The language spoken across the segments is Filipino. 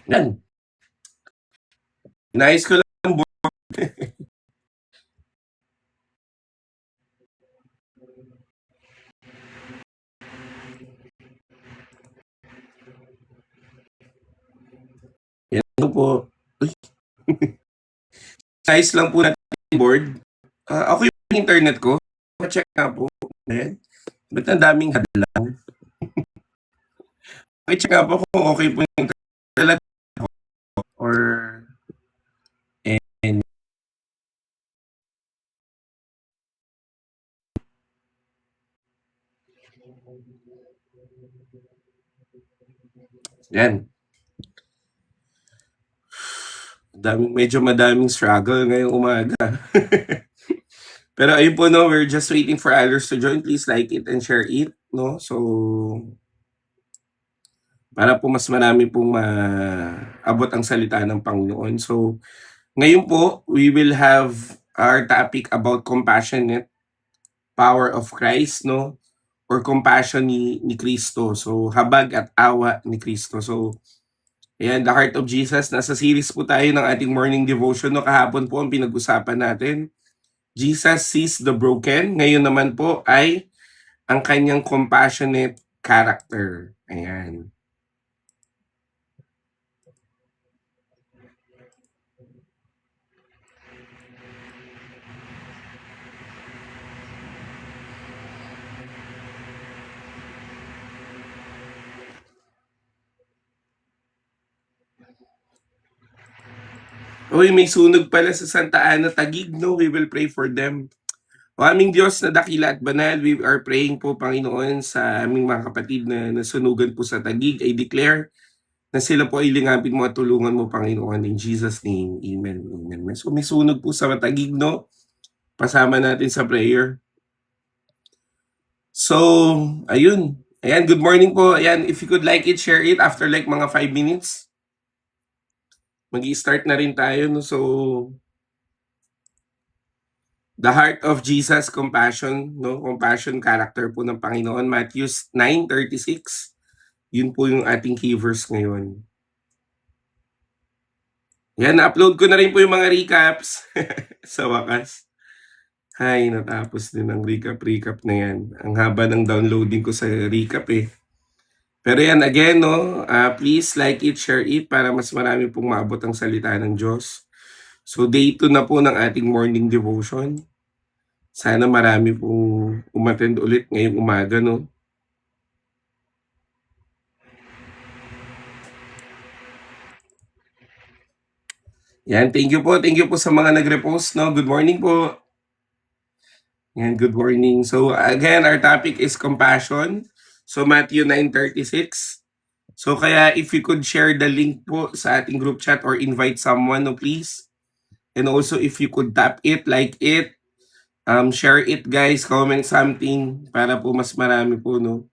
Yan. Inayos ko lang. Yan po. Uy, size lang po natin yung board. Okay yung internet ko. Check nga po. Ayan. Ba't ang daming hadlang? Check nga po kung okay po yung internet or and yan. Medyo madaming struggle ngayong umaga. Pero ayun po, no, we're just waiting for others to join. Please like it and share it, no? So, para po mas marami pong maabot ang salita ng Panginoon. So, ngayon po, we will have our topic about compassionate power of Christ, no? Or compassion ni Kristo. So, habag at awa ni Kristo. So, ayan, the heart of Jesus. Nasa series po tayo ng ating morning devotion. No? Kahapon po ang pinag-usapan natin. Jesus sees the broken. Ngayon naman po ay ang kanyang compassionate character. Ayan. Uy, may sunog pala sa Santa Ana Taguig, no? We will pray for them. O aming Diyos na dakila at banal, we are praying po, Panginoon, sa aming mga kapatid na nasunugan po sa Taguig. I declare na sila po ay lingapin mo at tulungan mo, Panginoon. In Jesus' name, Amen. Amen. So may sunog po sa Taguig, no? Pasama natin sa prayer. So, ayun. Ayan, good morning po. Ayan, if you could like it, share it after like mga 5 minutes. Mag-i-start na rin tayo, no? So, the heart of Jesus, compassion, no? Compassion character po ng Panginoon. Matthew 9:36. Yun po yung ating key verse ngayon. Yan, na-upload ko na rin po yung mga recaps sa wakas. Hay, natapos din ang recap na yan. Ang haba ng downloading ko sa recap eh. Pero yan, again, no, please like it, share it para mas marami pong maabot ang salita ng Diyos. So, day 2 na po ng ating morning devotion. Sana marami pong umattend ulit ngayong umaga, no? Yan, thank you po. Thank you po sa mga nag-repost, no? Good morning po. Yan, good morning. So, again, our topic is compassion. So, Matthew 9:36. So, kaya if you could share the link po sa ating group chat or invite someone, no, please. And also, if you could tap it, like it, share it, guys, comment something para po mas marami po, no?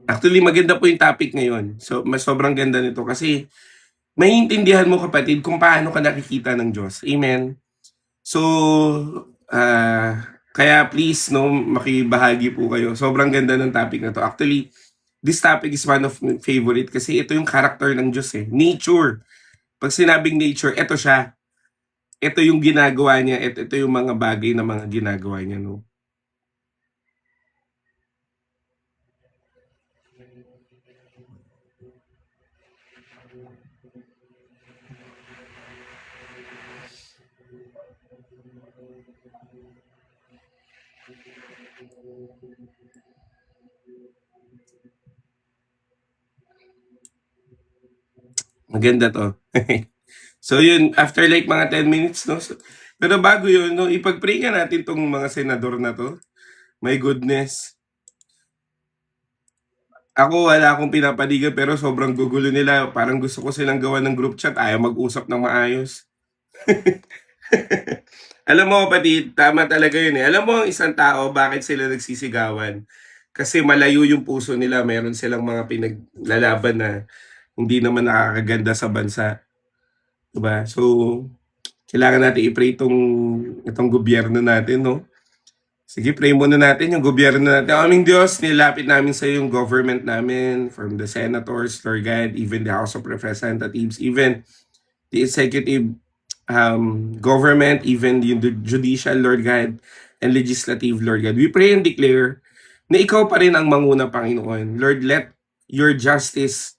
Actually, maganda po yung topic ngayon. So, mas sobrang ganda nito kasi maiintindihan mo, kapatid, kung paano ka nakikita ng Diyos. Amen. So, kaya please, no, makibahagi po kayo. Sobrang ganda ng topic na to. Actually, this topic is one of my favorite kasi ito yung character ng Diyos eh. Nature. Pag sinabing nature, ito siya. Ito yung ginagawa niya. Ito yung mga bagay na mga ginagawa niya, no? Maganda to. So yun, after like mga 10 minutes, no? So, pero bago yun, no, ipag-pray ka natin tong mga senador na to. My goodness. Ako wala akong pinapaligan pero sobrang gugulo nila. Parang gusto ko silang gawa ng group chat. Ayaw mag-usap ng maayos. Alam mo, kapatid, tama talaga yun eh. Alam mo ang isang tao, bakit sila nagsisigawan? Kasi malayo yung puso nila. Meron silang mga pinaglalaban na hindi naman nakakaganda sa bansa, 'di ba? So, kailangan natin i-pray itong gobyerno natin, 'no? Sige, pray muna natin yung gobyerno natin. Aming Diyos, nilapit namin sa yung government namin, from the senators, Lord God, even the House of Representatives, even the executive government, even the judicial, Lord God, and legislative, Lord God. We pray and declare na ikaw pa rin ang manguna, Panginoon. Lord, let your justice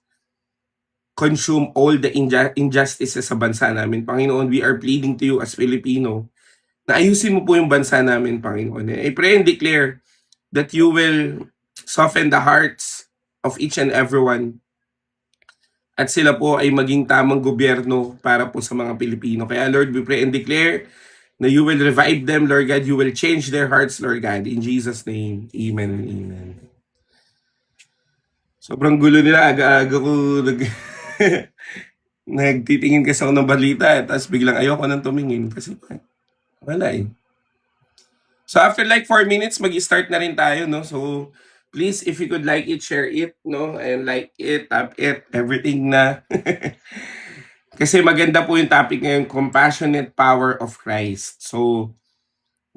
consume all the injustices sa bansa namin. Panginoon, we are pleading to you as Filipino na ayusin mo po yung bansa namin, Panginoon. I pray and declare that you will soften the hearts of each and everyone at sila po ay maging tamang gobyerno para po sa mga Pilipino. Kaya Lord, we pray and declare na you will revive them, Lord God. You will change their hearts, Lord God. In Jesus' name, amen and amen. Sobrang gulo nila. Aga-aga ko nagtitingin kasi ako ng balita. Tapos biglang ayoko nang tumingin. Kasi wala eh. So after like 4 minutes, mag-start na rin tayo, no? So please, if you could like it, share it, no? And like it, tap it, everything na. Kasi maganda po yung topic ngayon, compassionate power of Christ. So,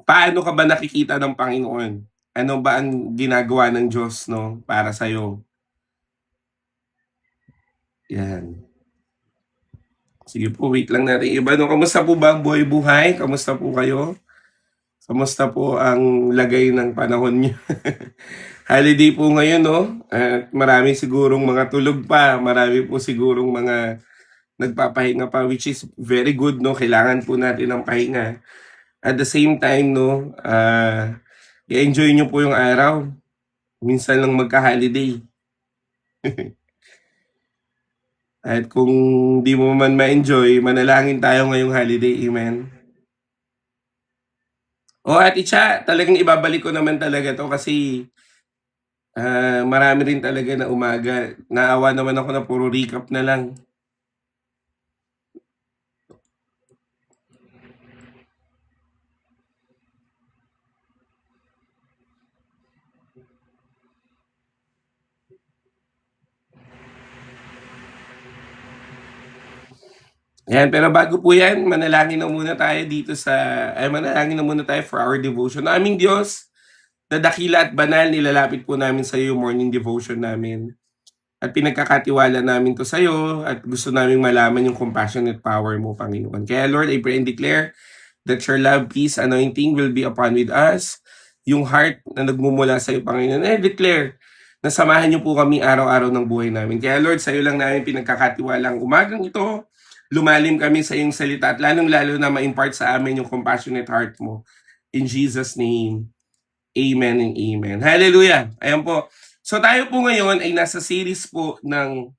paano ka ba nakikita ng Panginoon? Ano ba ang ginagawa ng Diyos, no, para sa'yo? Yan. Sige po, wait lang natin. Iba, no? Kamusta po ba ang buhay-buhay? Kamusta po kayo? Kamusta po ang lagay ng panahon niyo? Holiday po ngayon, no? At marami sigurong mga tulog pa. Marami po sigurong mga nagpapahinga pa, which is very good, no? Kailangan po natin ng pahinga. At the same time, no, i-enjoy nyo po yung araw. Minsan lang magka-holiday. At kung di mo man ma-enjoy, manalangin tayo ngayong holiday. Amen. Ate Cha, talagang ibabalik ko naman talaga to kasi marami rin talaga na umaga. Naawa naman ako na puro recap na lang. Ayan, pero bago po yan, manalangin na muna tayo dito manalangin na muna tayo for our devotion. Aming Diyos, na dakila at banal, nilalapit po namin sa iyo yung morning devotion namin. At pinagkakatiwala namin to sa iyo at gusto namin malaman yung compassionate power mo, Panginoon. Kaya Lord, I pray and declare that your love, peace, anointing will be upon with us. Yung heart na nagmumula sa iyo, Panginoon, I declare na samahan niyo po kami araw-araw ng buhay namin. Kaya Lord, sa iyo lang namin pinagkakatiwala ang umagang ito. Lumalim kami sa iyong salita at lalong-lalo na ma-impart sa amin yung compassionate heart mo. In Jesus' name, amen and amen. Hallelujah! Ayan po. So tayo po ngayon ay nasa series po ng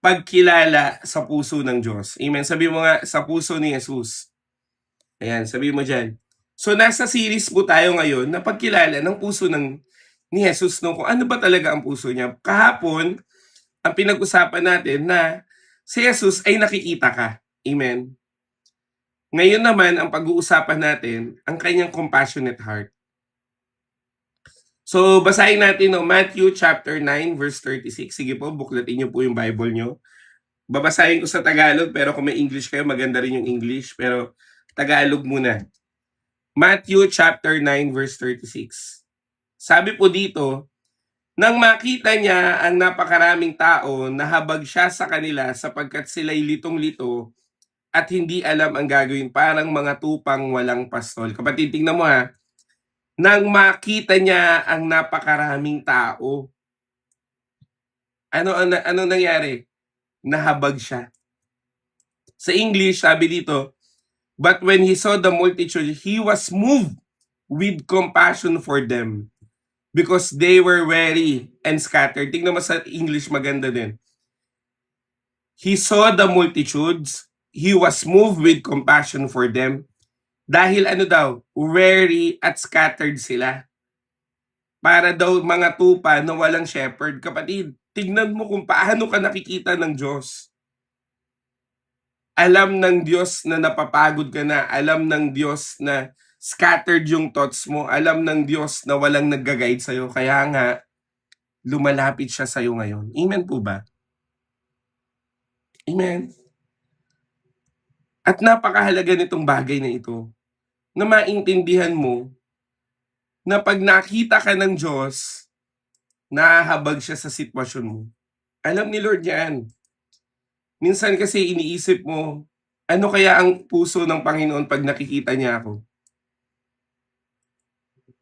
pagkilala sa puso ng Diyos. Amen. Sabi mo nga, sa puso ni Jesus. Ayan, sabi mo dyan. So nasa series po tayo ngayon na pagkilala ng puso ni Jesus, no, kung ano ba talaga ang puso niya. Kahapon, ang pinag-usapan natin na si Jesus ay nakikita ka. Amen. Ngayon naman, ang pag-uusapan natin, ang kanyang compassionate heart. So, basahin natin, no, Matthew chapter 9, verse 36. Sige po, buklatin niyo po yung Bible niyo. Babasahin ko sa Tagalog, pero kung may English kayo, maganda rin yung English. Pero Tagalog muna. Matthew chapter 9, verse 36. Sabi po dito, nang makita niya ang napakaraming tao, nahabag siya sa kanila sapagkat sila'y litong-lito at hindi alam ang gagawin, parang mga tupang walang pastol. Kapatid, tingnan mo ha. Nang makita niya ang napakaraming tao, ano nangyari? Nahabag siya. Sa English, sabi dito, but when he saw the multitude, he was moved with compassion for them because they were weary and scattered. Tingnan mo sa English, maganda din. He saw the multitudes, he was moved with compassion for them. Dahil weary at scattered sila. Para daw mga tupa na walang shepherd. Kapatid, tignan mo kung paano ka nakikita ng Diyos. Alam ng Diyos na napapagod ka na. Alam ng Diyos na scattered yung thoughts mo. Alam ng Diyos na walang nag-guide sa'yo. Kaya nga, lumalapit siya sa'yo ngayon. Amen po ba? Amen. At napakahalaga nitong bagay na ito, na maintindihan mo na 'pag nakita ka ng Diyos, nahahabag siya sa sitwasyon mo. Alam ni Lord 'yan. Minsan kasi iniisip mo, ano kaya ang puso ng Panginoon 'pag nakikita niya ako?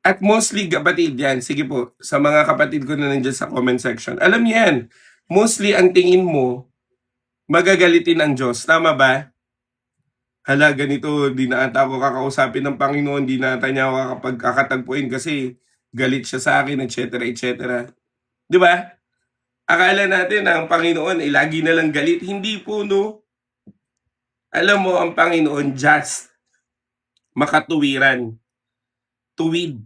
At mostly kapatid 'yan, sige po, sa mga kapatid ko na nandiyan sa comment section, alam niyo 'yan, mostly ang tingin mo, magagalitin ang Diyos, tama ba? Hala, ganito, di na ata ako kakausapin ng Panginoon, di na ata niya ako kakatagpuin kasi galit siya sa akin, et cetera, et cetera. 'Di ba? Akala natin na ang Panginoon ay lagi na lang galit. Hindi po, no? Alam mo, ang Panginoon just, makatuwiran, tuwid.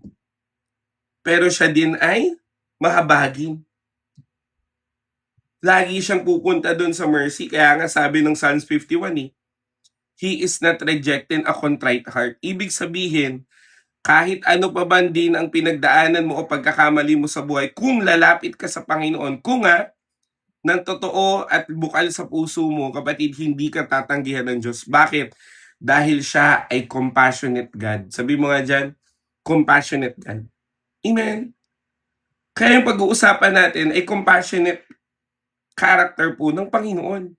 Pero siya din ay mahabagin. Lagi siyang pupunta doon sa mercy. Kaya nga sabi ng Psalms 51 He is not rejecting a contrite heart. Ibig sabihin, kahit ano pa man din ang pinagdaanan mo o pagkakamali mo sa buhay, kung lalapit ka sa Panginoon, kung ng totoo at bukal sa puso mo, kapatid, hindi ka tatanggihan ng Diyos. Bakit? Dahil siya ay compassionate God. Sabi mo nga dyan, compassionate God. Amen? Kaya yung pag-uusapan natin ay compassionate character po ng Panginoon.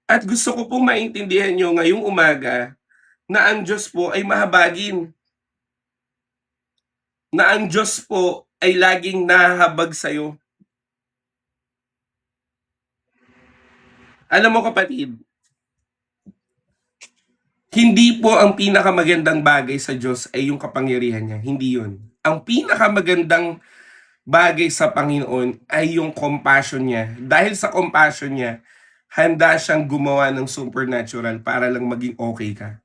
At gusto ko pong maintindihan nyo ngayong umaga na ang Diyos po ay mahabagin. Na ang Diyos po ay laging nahahabag sa'yo. Alam mo kapatid, hindi po ang pinakamagandang bagay sa Diyos ay yung kapangyarihan niya. Hindi yun. Ang pinakamagandang bagay sa Panginoon ay yung compassion niya. Dahil sa compassion niya, handa siyang gumawa ng supernatural para lang maging okay ka.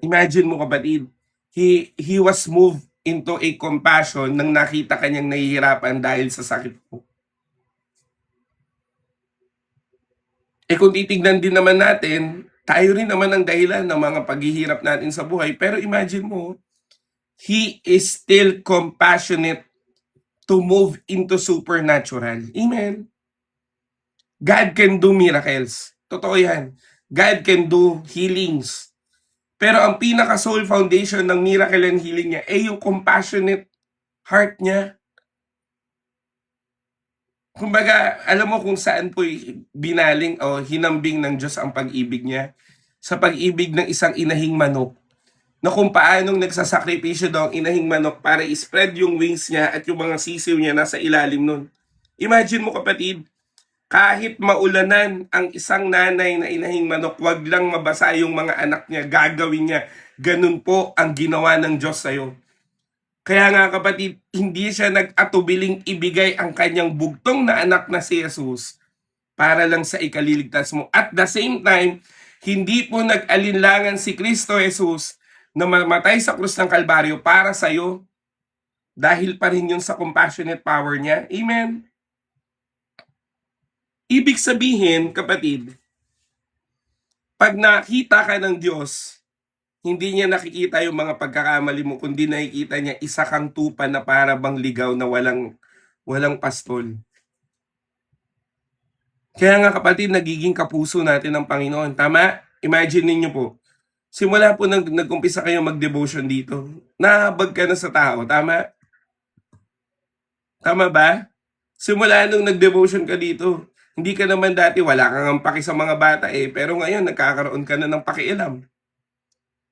Imagine mo kapatid, he was moved into a compassion nang nakita kanyang nahihirapan dahil sa sakit mo. Kung titignan din naman natin, tayo rin naman ang dahilan ng mga paghihirap natin sa buhay. Pero imagine mo, He is still compassionate to move into supernatural. Amen. God can do miracles. Totoo yan. God can do healings. Pero ang pinaka-soul foundation ng miracle and healing niya ay yung compassionate heart niya. Kumbaga, alam mo kung saan po binaling o hinambing ng Diyos ang pag-ibig niya? Sa pag-ibig ng isang inahing manok, na kung paanong nagsasakripisyo daw ang inahing manok para i-spread yung wings niya at yung mga sisiw niya nasa ilalim nun. Imagine mo kapatid, kahit maulanan ang isang nanay na inahing manok, wag lang mabasa yung mga anak niya, gagawin niya. Ganun po ang ginawa ng Diyos sa'yo. Kaya nga kapatid, hindi siya nag-atubiling ibigay ang kanyang bugtong na anak na si Jesus para lang sa ikaliligtas mo. At the same time, hindi po nag-alinlangan si Kristo Jesus na mamatay sa krus ng Kalbaryo para sa'yo dahil pa rin yun sa compassionate power niya. Amen? Ibig sabihin, kapatid, pag nakita ka ng Diyos, hindi niya nakikita yung mga pagkakamali mo, kundi nakikita niya isa kang tupa na para bang ligaw na walang pastol. Kaya nga kapatid, nagiging kapuso natin ng Panginoon. Tama? Imagine ninyo po, simula po nag-umpisa kayo mag-devotion dito, nahabag ka na sa tao, tama? Tama ba? Simula nung nag-devotion ka dito, hindi ka naman dati, wala kang paki sa mga bata pero ngayon nagkakaroon ka na ng pakialam.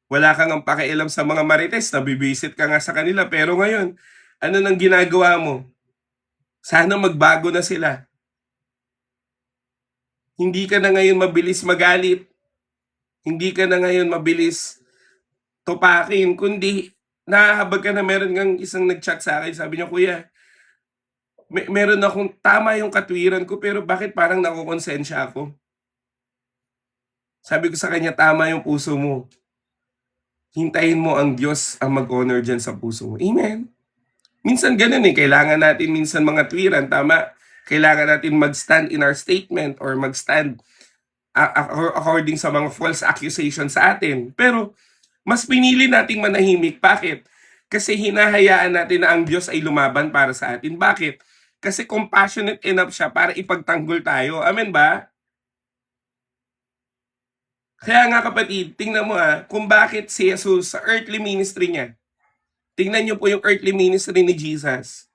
Wala kang pakialam sa mga marites, nabibisit ka nga sa kanila, pero ngayon, ano nang ginagawa mo? Sana magbago na sila. Hindi ka na ngayon mabilis magalit. Hindi ka na ngayon mabilis tupakin, kundi nahahabag ka na. Meron kang isang nag-chat sa akin, sabi niya, Kuya, meron akong tama yung katwiran ko, pero bakit parang nakukonsensya ako? Sabi ko sa kanya, tama yung puso mo. Hintayin mo ang Diyos ang mag-honor dyan sa puso mo. Amen? Minsan ganun kailangan natin minsan mga twiran, tama? Kailangan natin mag-stand in our statement or mag-stand according sa mga false accusations sa atin. Pero mas pinili nating manahimik. Bakit? Kasi hinahayaan natin na ang Diyos ay lumaban para sa atin. Bakit? Kasi compassionate enough siya para ipagtanggol tayo. Amen ba? Kaya nga kapatid, tingnan mo kung bakit si Jesus sa earthly ministry niya. Tingnan niyo po yung earthly ministry ni Jesus.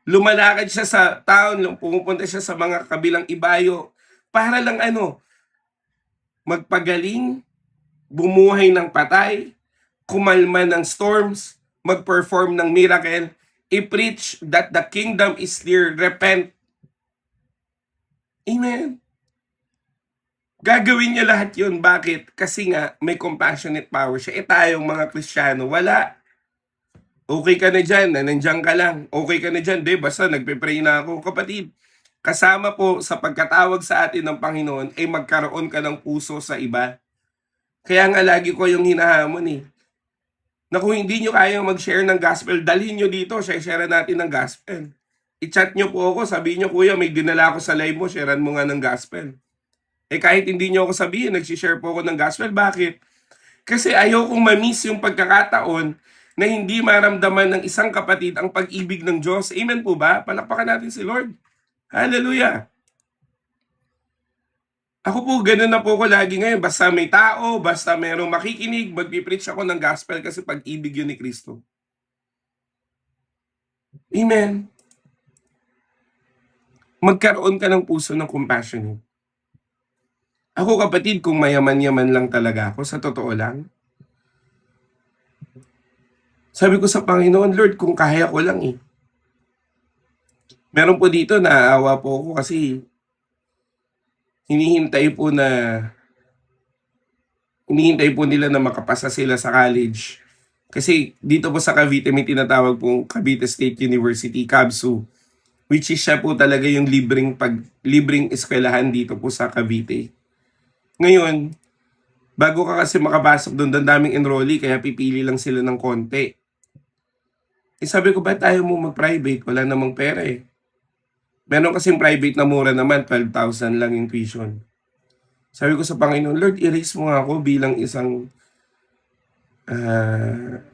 Lumalakad siya sa town, pumupunta siya sa mga kabilang ibayo para lang magpagaling, bumuhay ng patay, kumalma ng storms, mag-perform ng miracle, i-preach that the kingdom is near, repent. Amen. Gagawin niya lahat yun. Bakit? Kasi nga, may compassionate power siya. Tayong mga Kristiyano, wala. Okay ka na dyan, nandiyan ka lang. Okay ka na dyan, basta nagpe-pray na ako. Kapatid, kasama po sa pagkatawag sa atin ng Panginoon ay magkaroon ka ng puso sa iba. Kaya nga lagi ko yung hinahamon na kung hindi nyo kaya mag-share ng gospel, dalhin nyo dito, share natin ng gospel. I-chat nyo po ako, sabihin nyo, kuya, may dinala ako sa live mo, sharean mo nga ng gospel. Kahit hindi nyo ako sabihin, nagsishare po ako ng gospel. Bakit? Kasi ayaw kong ma-miss yung pagkakataon na hindi maramdaman ng isang kapatid ang pag-ibig ng Diyos. Amen po ba? Palakpakan natin si Lord. Hallelujah. Ako po, ganun na po ko lagi ngayon. Basta may tao, basta merong makikinig, magpipreach ako ng gospel kasi pag-ibig yun ni Kristo. Amen. Magkaroon ka ng puso ng compassion. Ako kapatid, kung mayaman-yaman lang talaga ako, sa totoo lang, sabi ko sa Panginoon, Lord, kung kaya ko lang Meron po dito, naaawa po ako kasi hinihintay po nila na makapasa sila sa college. Kasi dito po sa Cavite may tinatawag pong Cavite State University, CABSU, which is siya po talaga yung libreng eskwelahan dito po sa Cavite. Ngayon, bago ka kasi makapasok doon, daming enrollee, kaya pipili lang sila ng konti. Sabi ko, ba't ayaw mo mag-private? Wala namang pera Meron kasing private na mura naman, 12,000 lang yung tuition. Sabi ko sa Panginoon, Lord, erase mo nga ako bilang isang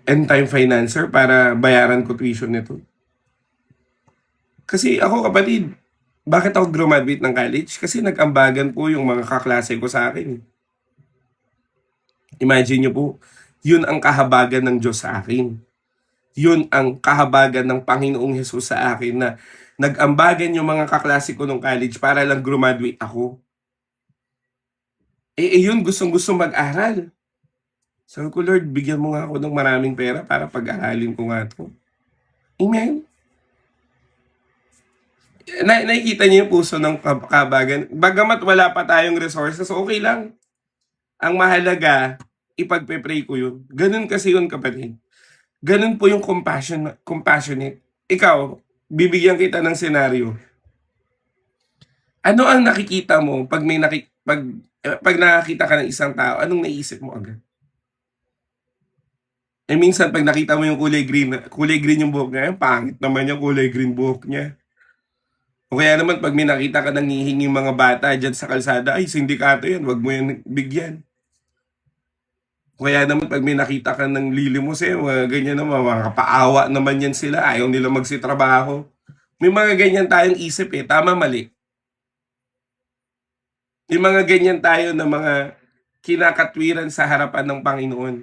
end-time financer para bayaran ko tuition nito. Kasi ako kapatid, bakit ako graduate ng college? Kasi nag-ambagan po yung mga kaklase ko sa akin. Imagine nyo po, yun ang kahabagan ng Diyos sa akin. Yun ang kahabagan ng Panginoong Hesus sa akin na nag-ambagan yung mga kaklase ko nung college para lang graduate ako. Yun, gustong-gusto mag-aral. Sabi ko, Lord, bigyan mo nga ako ng maraming pera para pag-aralin ko nga ito. Amen? Nakikita niyo yung puso ng kabagan. Bagamat wala pa tayong resources, okay lang. Ang mahalaga, ipagpe-pray ko yun. Ganun kasi yun, kapatid. Ganun po yung compassionate. Ikaw, bibigyan kita ng senaryo. Ano ang nakikita mo pag nakakita ka ng isang tao, anong naisip mo agad? Minsan pag nakita mo yung kulay green yung buhok niya, pangit naman yung kulay green buhok niya. O kaya naman pag may nakita ka ng hihinging mga bata dyan sa kalsada, ay sindikato yan, wag mo yan bigyan. O kaya naman pag may nakita ka ng lilimos ganyan naman, mga kapaawa naman yan sila, ayaw nila magsitrabaho. May mga ganyan tayong isip tama mali. May mga ganyan tayo na mga kinakatwiran sa harapan ng Panginoon.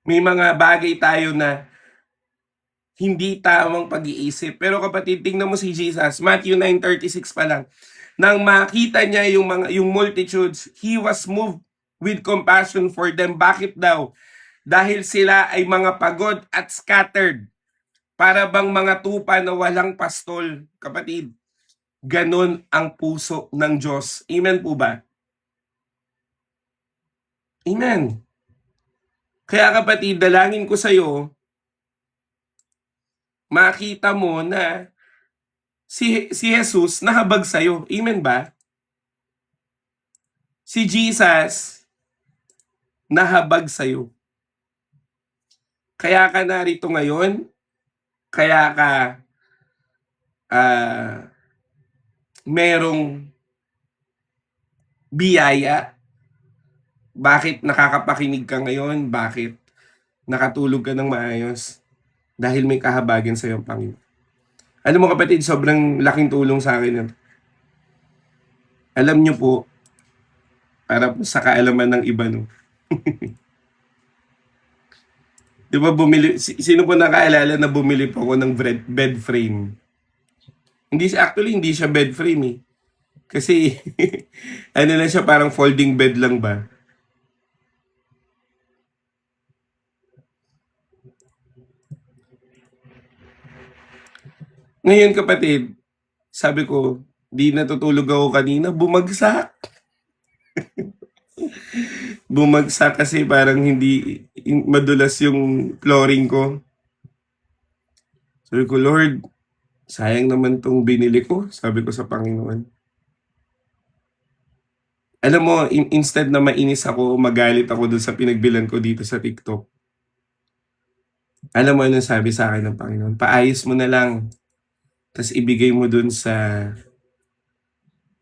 May mga bagay tayo na hindi tamang pag-iisip. Pero kapatid, tingnan mo si Jesus, Matthew 9:36 pa lang. Nang makita niya yung multitudes, he was moved with compassion for them. Bakit daw? Dahil sila ay mga pagod at scattered. Para bang mga tupa na walang pastol. Kapatid, ganon ang puso ng Diyos. Amen po ba? Amen. Kaya kapatid, dalangin ko sa'yo, makita mo na si Jesus nahabag sa'yo. Amen ba? Si Jesus nahabag sa'yo. Kaya ka narito ngayon, kaya ka merong biyaya. Bakit nakakapakinig ka ngayon? Bakit nakatulog ka ng maayos dahil may kahabagan sa'yo ang Panginoon. Alam mo kapatid, sobrang laking tulong sa akin yun. Alam niyo po, para po sa kaalaman ng iba, no? Di ba sino po nakaalala na bumili po ako ng bed frame? Actually, hindi siya bed frame eh. Kasi, ano na siya, parang folding bed lang ba? Ngayon kapatid, sabi ko, di natutulog ako kanina, bumagsak. Bumagsak kasi parang hindi madulas yung flooring ko. Sabi ko, Lord, sayang naman tong binili ko, sabi ko sa Panginoon. Alam mo, instead na mainis ako, magalit ako dun sa pinagbilan ko dito sa TikTok. Alam mo anong sabi sa akin ng Panginoon? Paayos mo na lang. Tapos ibigay mo dun sa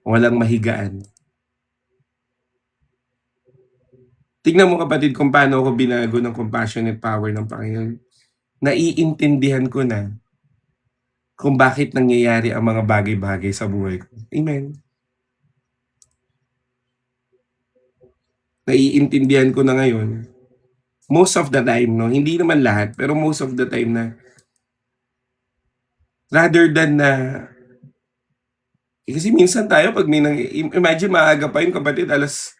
walang mahigaan. Tingnan mo kapatid kung paano ako binago ng compassionate power ng Panginoon. Naiintindihan ko na kung bakit nangyayari ang mga bagay-bagay sa buhay ko. Amen. Naiintindihan ko na ngayon, most of the time, no? Hindi naman lahat, pero most of the time na rather than na kasi minsan tayo pag imagine maaga pa yun kapatid, alas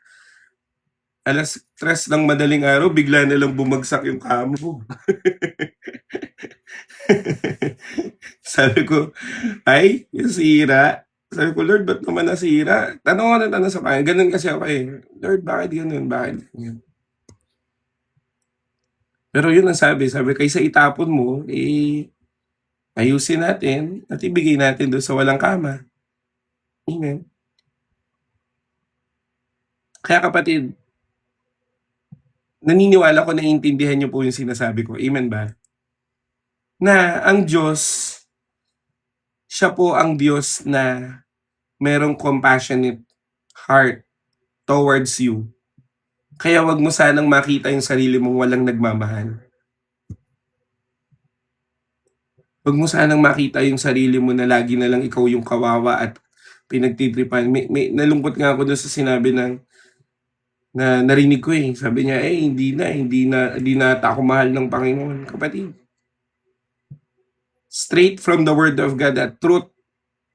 3 ng madaling araw, bigla na lang bumagsak yung kamo. Sabi ko, ay, yung sira. Sabi ko, Lord, ba't naman nasira? Tanong ko na tanong sa Panginoon. Ganun kasi ako eh. Lord, bakit ganun? Bakit ganun? Pero yun ang sabi kaysa itapon mo, ayusin natin at ibigay natin doon sa walang kama. Amen. Kaya kapatid, naniniwala ko na intindihan niyo po yung sinasabi ko. Amen ba? Na ang Diyos, siya po ang Diyos na merong compassionate heart towards you. Kaya wag mo sanang makita yung sarili mong walang nagmamahal. Wag mo sanang makita yung sarili mo na lagi na lang ikaw yung kawawa at pinagtitripan. May nalungkot nga ako doon sa sinabi na narinig ko eh. Sabi niya, hindi na ako mahal ng Panginoon. Kapatid, straight from the Word of God at truth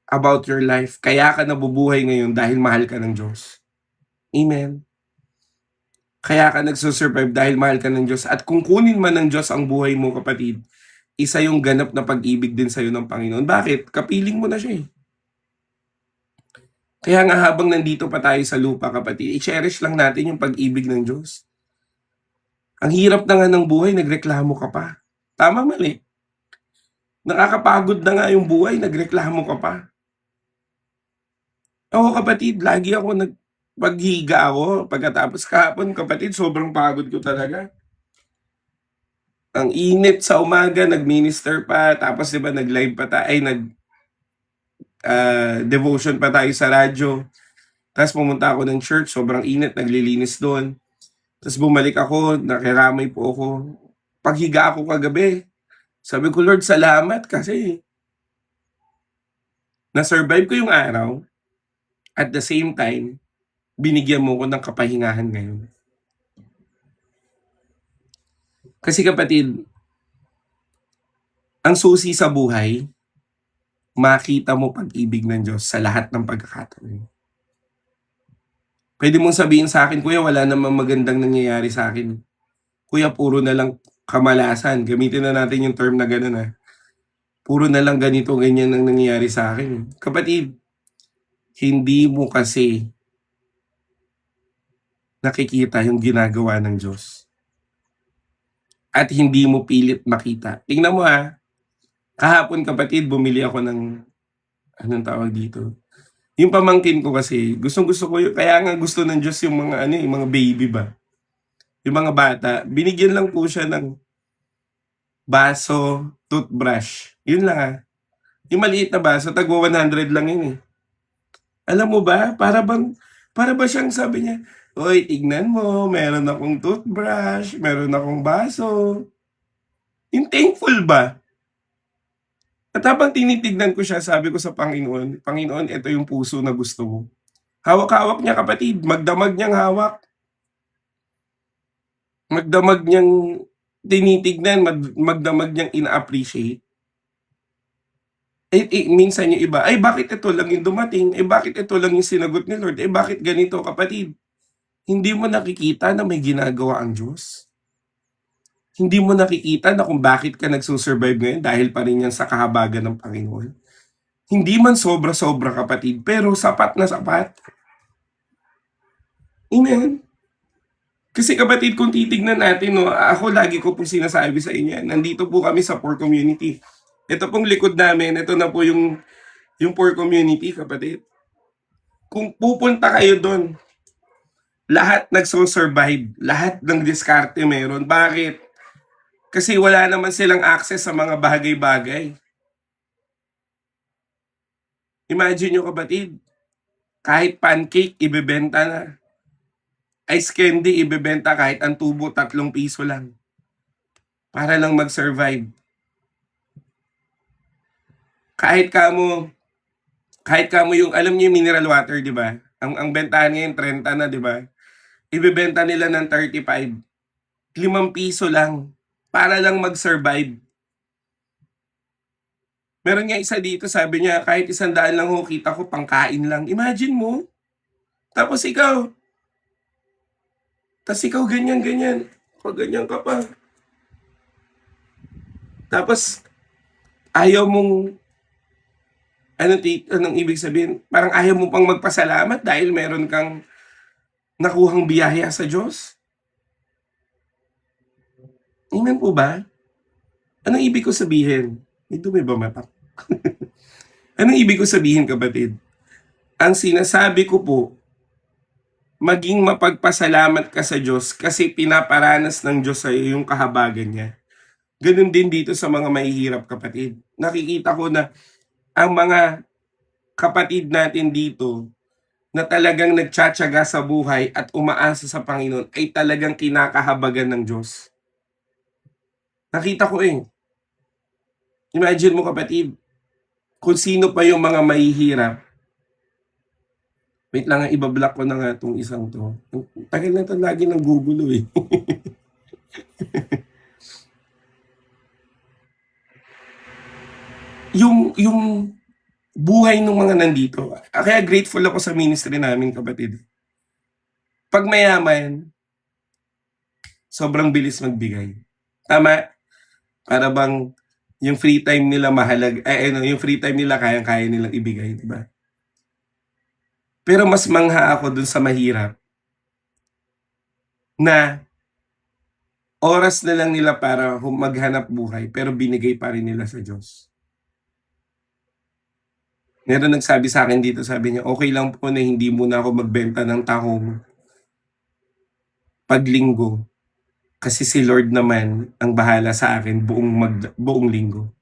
about your life. Kaya ka nabubuhay ngayon dahil mahal ka ng Diyos. Amen. Kaya ka nagsusurvive dahil mahal ka ng Diyos. At kung kunin man ng Diyos ang buhay mo, kapatid, isa yung ganap na pag-ibig din sa'yo ng Panginoon. Bakit? Kapiling mo na siya eh. Kaya nga habang nandito pa tayo sa lupa, kapatid, i-cherish lang natin yung pag-ibig ng Diyos. Ang hirap na nga ng buhay, nagreklamo ka pa. Tama, mali. Nakakapagod na nga yung buhay, nagreklamo ka pa. Oo kapatid, lagi ako paghiga ako, pagkatapos kahapon kapatid, sobrang pagod ko talaga. Ang init sa umaga, nag-minister pa, tapos diba nag-live pa tayo, devotion pa tayo sa radyo. Tapos pumunta ako ng church, sobrang init, naglilinis doon. Tapos bumalik ako, nakiramay po ako. Paghiga ako kagabi, sabi ko, Lord, salamat kasi na-survive ko yung araw. At the same time, binigyan mo ko ng kapahingahan ngayon. Kasi kapatid, ang susi sa buhay, makita mo pag-ibig ng Diyos sa lahat ng pagkakataon. Pwede mong sabihin sa akin, Kuya, wala namang magandang nangyayari sa akin. Kuya, puro na lang kamalasan. Gamitin na natin yung term na gano'n ha. Puro na lang ganito, ganyan ang nangyayari sa akin. Kapatid, hindi mo kasi nakikita yung ginagawa ng Diyos. At hindi mo pilit makita. Tingnan mo ha, kahapon kapatid, bumili ako ng, anong tawag dito? Yung pamangkin ko kasi, gustong-gusto ko yun. Kaya nga gusto ng Diyos yung mga, yung mga baby ba? Yung mga bata, binigyan lang po siya ng baso, toothbrush. Yun lang ha. Yung maliit na baso, tagwa 100 lang yun eh. Alam mo ba, para ba siyang sabi niya, Uy, tignan mo, meron akong toothbrush, meron akong baso. Yung thankful ba? At habang tinitignan ko siya, sabi ko sa Panginoon, Panginoon, ito yung puso na gusto mo. Hawak-hawak niya kapatid, magdamag niyang hawak, magdamag niyang tinitignan, magdamag niyang ina-appreciate. Minsan yung iba, ay bakit ito lang yung dumating? Eh bakit ito lang yung sinagot ni Lord? Eh bakit ganito kapatid? Hindi mo nakikita na may ginagawa ang Diyos? Hindi mo nakikita na kung bakit ka nagsusurvive ngayon dahil pa rin yan sa kahabagan ng Panginoon? Hindi man sobra-sobra kapatid, pero sapat na sapat. Amen. Kasi kapatid, kung titignan natin, no, ako lagi ko pong sinasabi sa inyo, nandito po kami sa poor community. Ito pong likod namin, ito na po yung poor community, kapatid. Kung pupunta kayo doon, lahat nagso-survive, lahat ng diskarte meron. Bakit? Kasi wala naman silang access sa mga bagay-bagay. Imagine nyo kapatid, kahit pancake, ibebenta na. Ice candy, ibebenta kahit ang tubo, 3 piso lang. Para lang mag-survive. Kahit kamo yung, alam niyo yung mineral water, di ba? Ang bentahan ngayon, 30 na, di ba? Ibebenta nila ng 35. 5 piso lang. Para lang mag-survive. Meron nga isa dito, sabi niya, kahit 100 lang ho, kita ko, pangkain lang. Imagine mo. Tapos ikaw ganyan-ganyan. Pag ganyan ka pa. Tapos, ayaw mong, anong ibig sabihin? Parang ayaw mo pang magpasalamat dahil meron kang nakuhang biyaya sa Diyos. Amen po ba? Anong ibig ko sabihin? May dumi ba mata? Anong ibig ko sabihin kapatid? Ang sinasabi ko po, maging mapagpasalamat ka sa Diyos kasi pinaparanas ng Diyos sa iyo yung kahabagan niya. Ganun din dito sa mga mahihirap kapatid. Nakikita ko na ang mga kapatid natin dito na talagang nagtsatsaga sa buhay at umaasa sa Panginoon ay talagang kinakahabagan ng Diyos. Nakita ko eh. Imagine mo kapatid, kung sino pa yung mga mahihirap. Wait lang, ibablock ko na nga itong isang to. Tagal na ito lagi ng gugulo eh. yung buhay ng mga nandito. Kaya grateful ako sa ministry namin kapatid. Pag mayaman, sobrang bilis magbigay. Tama? Para bang yung free time nila yung free time nila kayang-kaya nilang ibigay, di ba? Pero mas mangha ako dun sa mahirap na oras na lang nila para maghanap buhay pero binigay pa rin nila sa Diyos. Meron nagsabi sa akin dito, sabi niya, okay lang po na hindi muna ako magbenta ng tahong paglinggo kasi si Lord naman ang bahala sa akin buong linggo.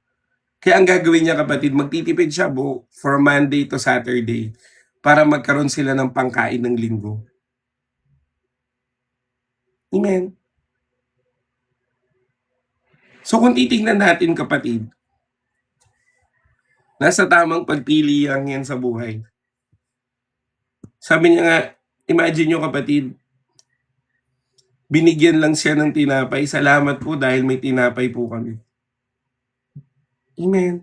Kaya ang gagawin niya kapatid, magtitipid siya for Monday to Saturday para magkaroon sila ng pangkain ng linggo. Amen. So kung titignan natin kapatid, nasa tamang pagpili yan sa buhay. Sabi niya nga, imagine nyo kapatid, binigyan lang siya ng tinapay. Salamat po dahil may tinapay po kami. Amen.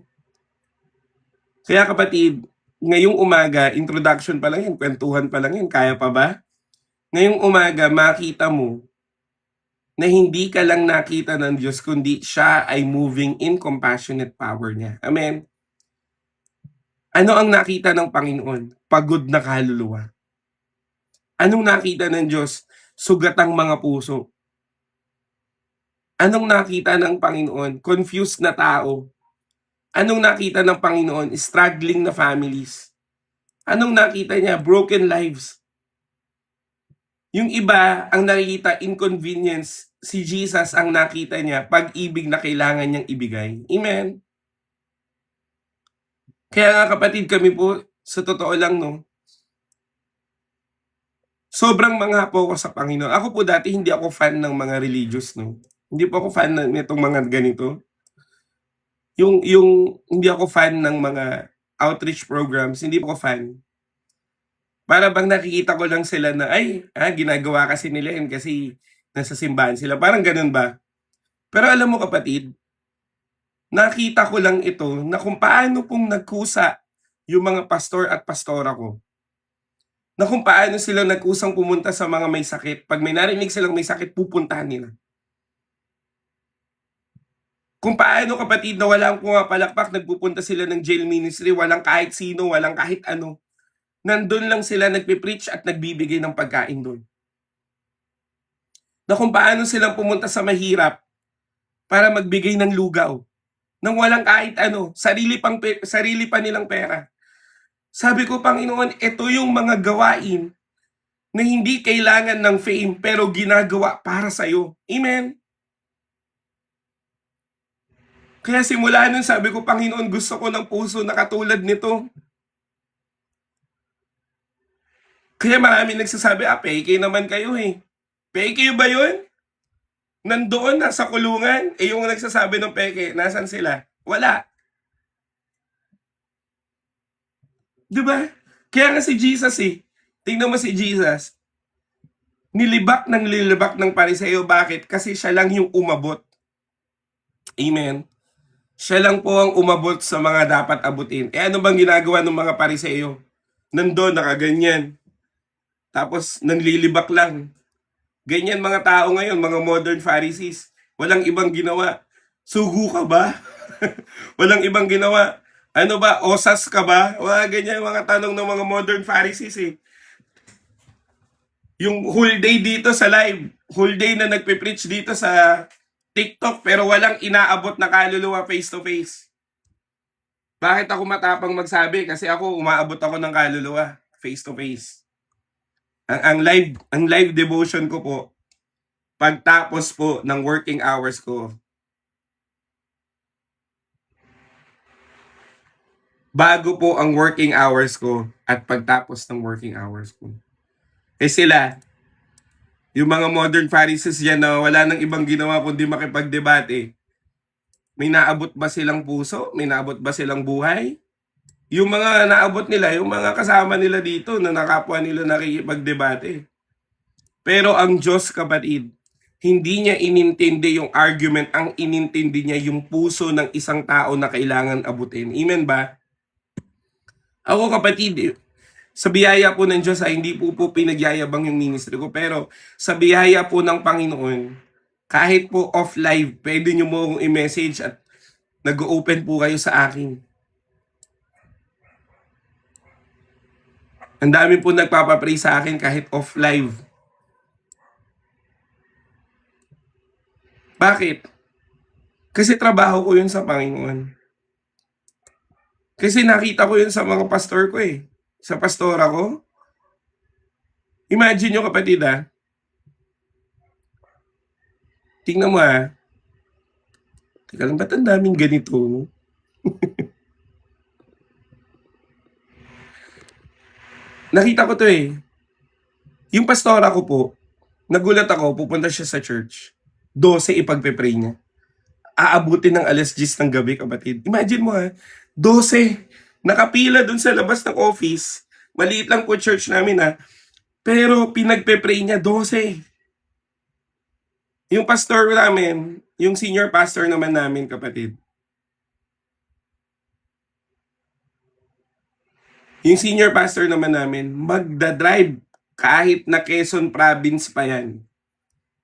Kaya kapatid, ngayong umaga, introduction pa lang yan, kwentuhan pa lang yan, kaya pa ba? Ngayong umaga, makita mo na hindi ka lang nakita ng Diyos, kundi siya ay moving in compassionate power niya. Amen. Ano ang nakita ng Panginoon? Pagod na kaluluwa. Anong nakita ng Diyos? Sugatang mga puso. Anong nakita ng Panginoon? Confused na tao. Anong nakita ng Panginoon? Struggling na families. Anong nakita niya? Broken lives. Yung iba, ang nakikita, inconvenience. Si Jesus ang nakita niya, pag-ibig na kailangan niyang ibigay. Amen? Kaya nga kapatid, kami po, sa totoo lang, no, sobrang mangha po ako sa Panginoon. Ako po dati hindi ako fan ng mga religious 'no, hindi po ako fan nitong mga ganito. Yung hindi ako fan ng mga outreach programs, hindi po ako fan. Para bang nakikita ko lang sila na, ay, ginagawa kasi nila yun kasi nasa simbahan sila, parang gano'n ba. Pero alam mo kapatid, nakita ko lang ito na kung paano pong nagkusa yung mga pastor at pastora ko, na kung paano sila nagkusang pumunta sa mga may sakit. 'Pag may narinig silang may sakit, pupuntahan nila. Kung paano kapatid na walang pumapalakpak, nagpupunta sila ng jail ministry, walang kahit sino, walang kahit ano. Nandun lang sila nagpe-preach at nagbibigay ng pagkain dun. Na kung paano silang pumunta sa mahirap para magbigay ng lugaw nang walang kahit ano, sarili pa nilang pera. Sabi ko, Panginoon, ito yung mga gawain na hindi kailangan ng fame pero ginagawa para sa'yo. Amen? Kaya simula nun sabi ko, Panginoon, gusto ko ng puso na katulad nito. Kaya marami nagsasabi, peke naman kayo eh. Peke ba yun? Nandoon, nasa kulungan, yung nagsasabi ng peke, nasan sila? Wala. Di ba? Kaya nga si Jesus eh. Tingnan mo si Jesus. Nilibak ng pariseo. Bakit? Kasi siya lang yung umabot. Amen. Siya lang po ang umabot sa mga dapat abutin. Ano bang ginagawa ng mga pariseo? Nandoon, nakaganyan. Tapos, nanlilibak lang. Ganyan mga tao ngayon, mga modern Pharisees. Walang ibang ginawa. Sugo ka ba? Walang ibang ginawa. Ano ba? Osas ka ba? Ganyan mga tanong ng mga modern Pharisees eh. Yung whole day dito sa live, whole day na nagpe-preach dito sa TikTok pero walang inaabot na kaluluwa face to face. Bakit ako matapang magsabi? Kasi ako umaabot ako ng kaluluwa face to face. Ang live devotion ko po pagtapos po ng working hours ko. Bago po ang working hours ko at pagtapos ng working hours ko. Sila, yung mga modern Pharisees dyan na wala nang ibang ginawa kundi makipagdebate, may naabot ba silang puso? May naabot ba silang buhay? Yung mga naabot nila, yung mga kasama nila dito na nakapwa nila nakikipagdebate. Pero ang Diyos, kapatid, hindi niya inintindi yung argument, ang inintindi niya yung puso ng isang tao na kailangan abutin. Amen ba? Ako kapatid, sa biyaya po ng Diyos ay hindi po pinagyayabang yung ministry ko, pero sa biyaya po ng Panginoon, kahit po off live, pwede nyo mo akong i-message at nag-open po kayo sa akin. Ang dami po nagpapapray sa akin kahit off live. Bakit? Kasi trabaho ko yun sa Panginoon. Kasi nakita ko yun sa mga pastor ko eh. Sa pastora ko. Imagine nyo kapatid tingnan mo teka lang, ba't ang daming ganito? Nakita ko to eh. Yung pastora ko po, nagulat ako, pupunta siya sa church. 12 ipagpe-pray niya. Aabutin ng alas 10 ng gabi, kapatid. Imagine mo 12. Nakapila dun sa labas ng office. Maliit lang po church namin pero pinagpe-pray niya 12. Yung pastor namin, yung senior pastor naman namin, kapatid. Yung senior pastor naman namin, magdadrive kahit na Quezon province pa yan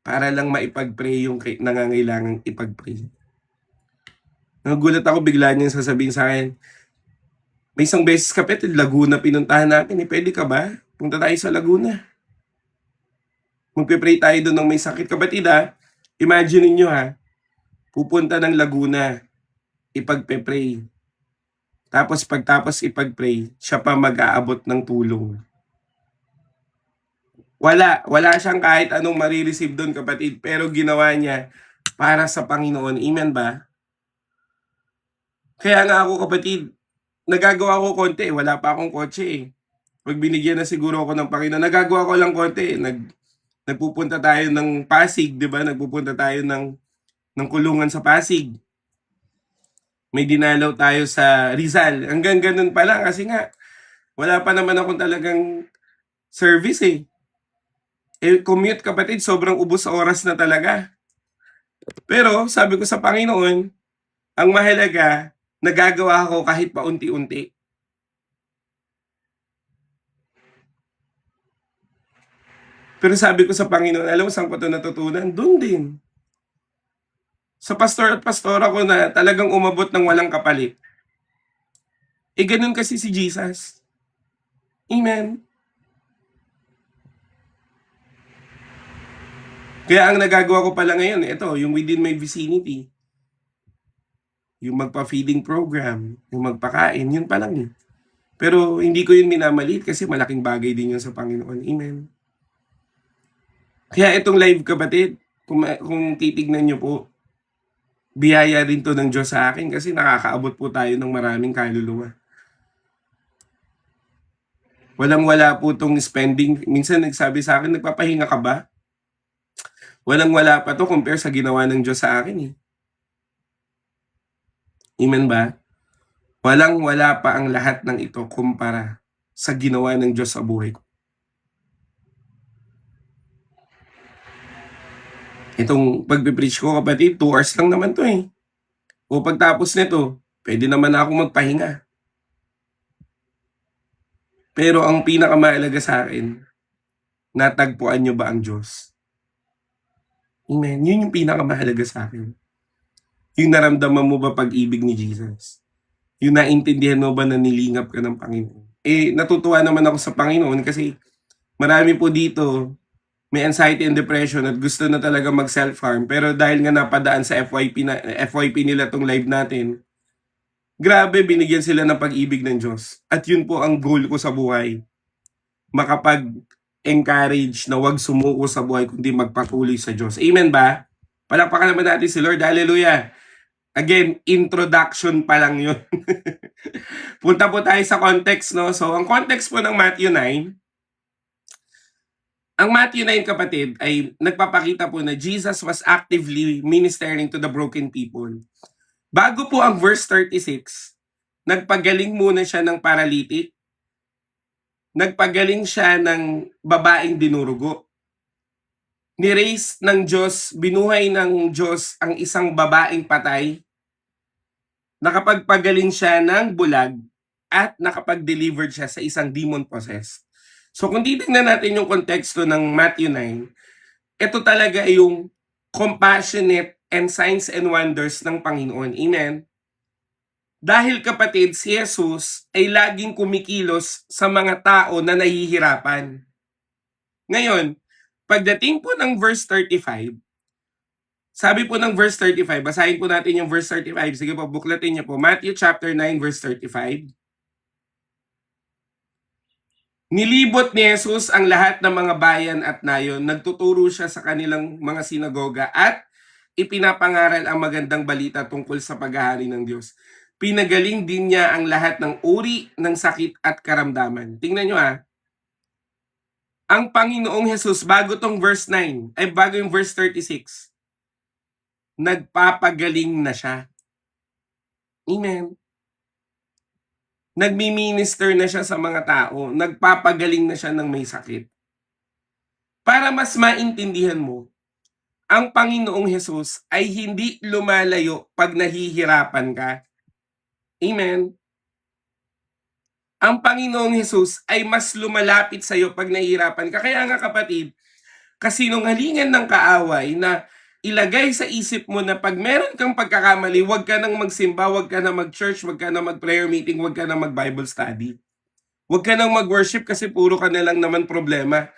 para lang maipag-pray yung nangangailangang ipag-pray. Nagulat ako, bigla niyang sasabihin sa akin, may isang beses kapatid, Laguna pinuntahan natin. Pwede ka ba? Punta tayo sa Laguna. Magpe-pray tayo doon ng may sakit. Kapatid imagine niyo pupunta ng Laguna, ipagpe-pray. Tapos pagtapos ipag-pray, siya pa mag-aabot ng tulong. Wala siyang kahit anong marireceive doon, kapatid, pero ginawa niya para sa Panginoon. Amen ba? Kaya nga ako, kapatid, nagagawa ko konti, wala pa akong kotse eh. Pag binigyan na siguro ako ng Panginoon, nagagawa ko lang konti, nagpupunta tayo ng Pasig, 'di ba? Nagpupunta tayo ng kulungan sa Pasig. May dinalaw tayo sa Rizal. Hanggang ganun pa lang kasi nga wala pa naman akong talagang service eh. Commute kapatid, sobrang ubos sa oras na talaga. Pero sabi ko sa Panginoon, ang mahalaga, nagagawa ako kahit paunti-unti. Pero sabi ko sa Panginoon, alam mo saan ko ito natutunan? Doon din. Sa pastor at pastora ko na talagang umabot ng walang kapalit. Ganun kasi si Jesus. Amen. Kaya ang nagagawa ko pala ngayon, ito, yung within my vicinity. Yung magpa-feeding program, yung magpakain, yun pa lang eh. Pero hindi ko yun minamalit kasi malaking bagay din yun sa Panginoon. Amen. Kaya itong live kapatid, kung titignan nyo po, biyaya rin to ng Diyos sa akin kasi nakakaabot po tayo ng maraming kaluluwa. Walang-wala po itong spending. Minsan nagsabi sa akin, nagpapahinga ka ba? Walang-wala pa to compare sa ginawa ng Diyos sa akin eh. Amen ba? Walang-wala pa ang lahat ng ito kumpara sa ginawa ng Diyos sa buhay ko. Itong pagpipreach ko kapatid, 2 hours lang naman to eh. O pagtapos nito, pwede naman ako magpahinga. Pero ang pinakamahalaga sa akin, natagpuan nyo ba ang Diyos? Amen. Yun yung pinakamahalaga sa akin. Yung naramdaman mo ba pag-ibig ni Jesus? Yung naintindihan mo ba na nilingap ka ng Panginoon? Natutuwa naman ako sa Panginoon kasi marami po dito may anxiety and depression at gusto na talaga mag-self-harm. Pero dahil nga napadaan sa FYP nila tong live natin, grabe, binigyan sila ng pag-ibig ng Diyos. At yun po ang goal ko sa buhay. Makapag-encourage na wag sumuko sa buhay kundi magpatuloy sa Diyos. Amen ba? Palakpakan naman natin si Lord. Hallelujah. Again, introduction pa lang yun. Punta po tayo sa context, no? So, ang context po ng Matthew 9, ang Matthew 9 kapatid ay nagpapakita po na Jesus was actively ministering to the broken people. Bago po ang verse 36, nagpagaling muna siya ng paralytic, nagpagaling siya ng babaeng dinurugo. Ni-raise ng Diyos, binuhay ng Diyos ang isang babaeng patay, nakapagpagaling siya ng bulag, at nakapag-delivered siya sa isang demon-possessed. So kung titignan natin yung konteksto ng Matthew 9, ito talaga yung compassionate and signs and wonders ng Panginoon. Amen? Dahil kapatid, si Jesus ay laging kumikilos sa mga tao na nahihirapan. Ngayon, pagdating po ng verse 35, sabi po ng verse 35, basahin po natin yung verse 35. Sige po, buklatin niyo po. Matthew chapter 9, verse 35. Nilibot ni Jesus ang lahat ng mga bayan at nayon, nagtuturo siya sa kanilang mga sinagoga at ipinapangaral ang magandang balita tungkol sa paghahari ng Diyos. Pinagaling din niya ang lahat ng uri ng sakit at karamdaman. Tingnan nyo ang Panginoong Jesus, bago tong verse 9, ay bago yung verse 36, nagpapagaling na siya. Amen. Nagmi-minister na siya sa mga tao, nagpapagaling na siya ng may sakit. Para mas maintindihan mo, ang Panginoong Jesus ay hindi lumalayo pag nahihirapan ka. Amen. Ang Panginoong Jesus ay mas lumalapit sa iyo pag nahihirapan ka. Kaya nga kapatid, kasinungalingan ng kaaway na ilagay sa isip mo na pag meron kang pagkakamali, huwag ka nang magsimba, huwag ka nang mag-church, huwag ka nang mag-prayer meeting, huwag ka nang mag-Bible study. Huwag ka nang mag-worship kasi puro ka na lang naman problema.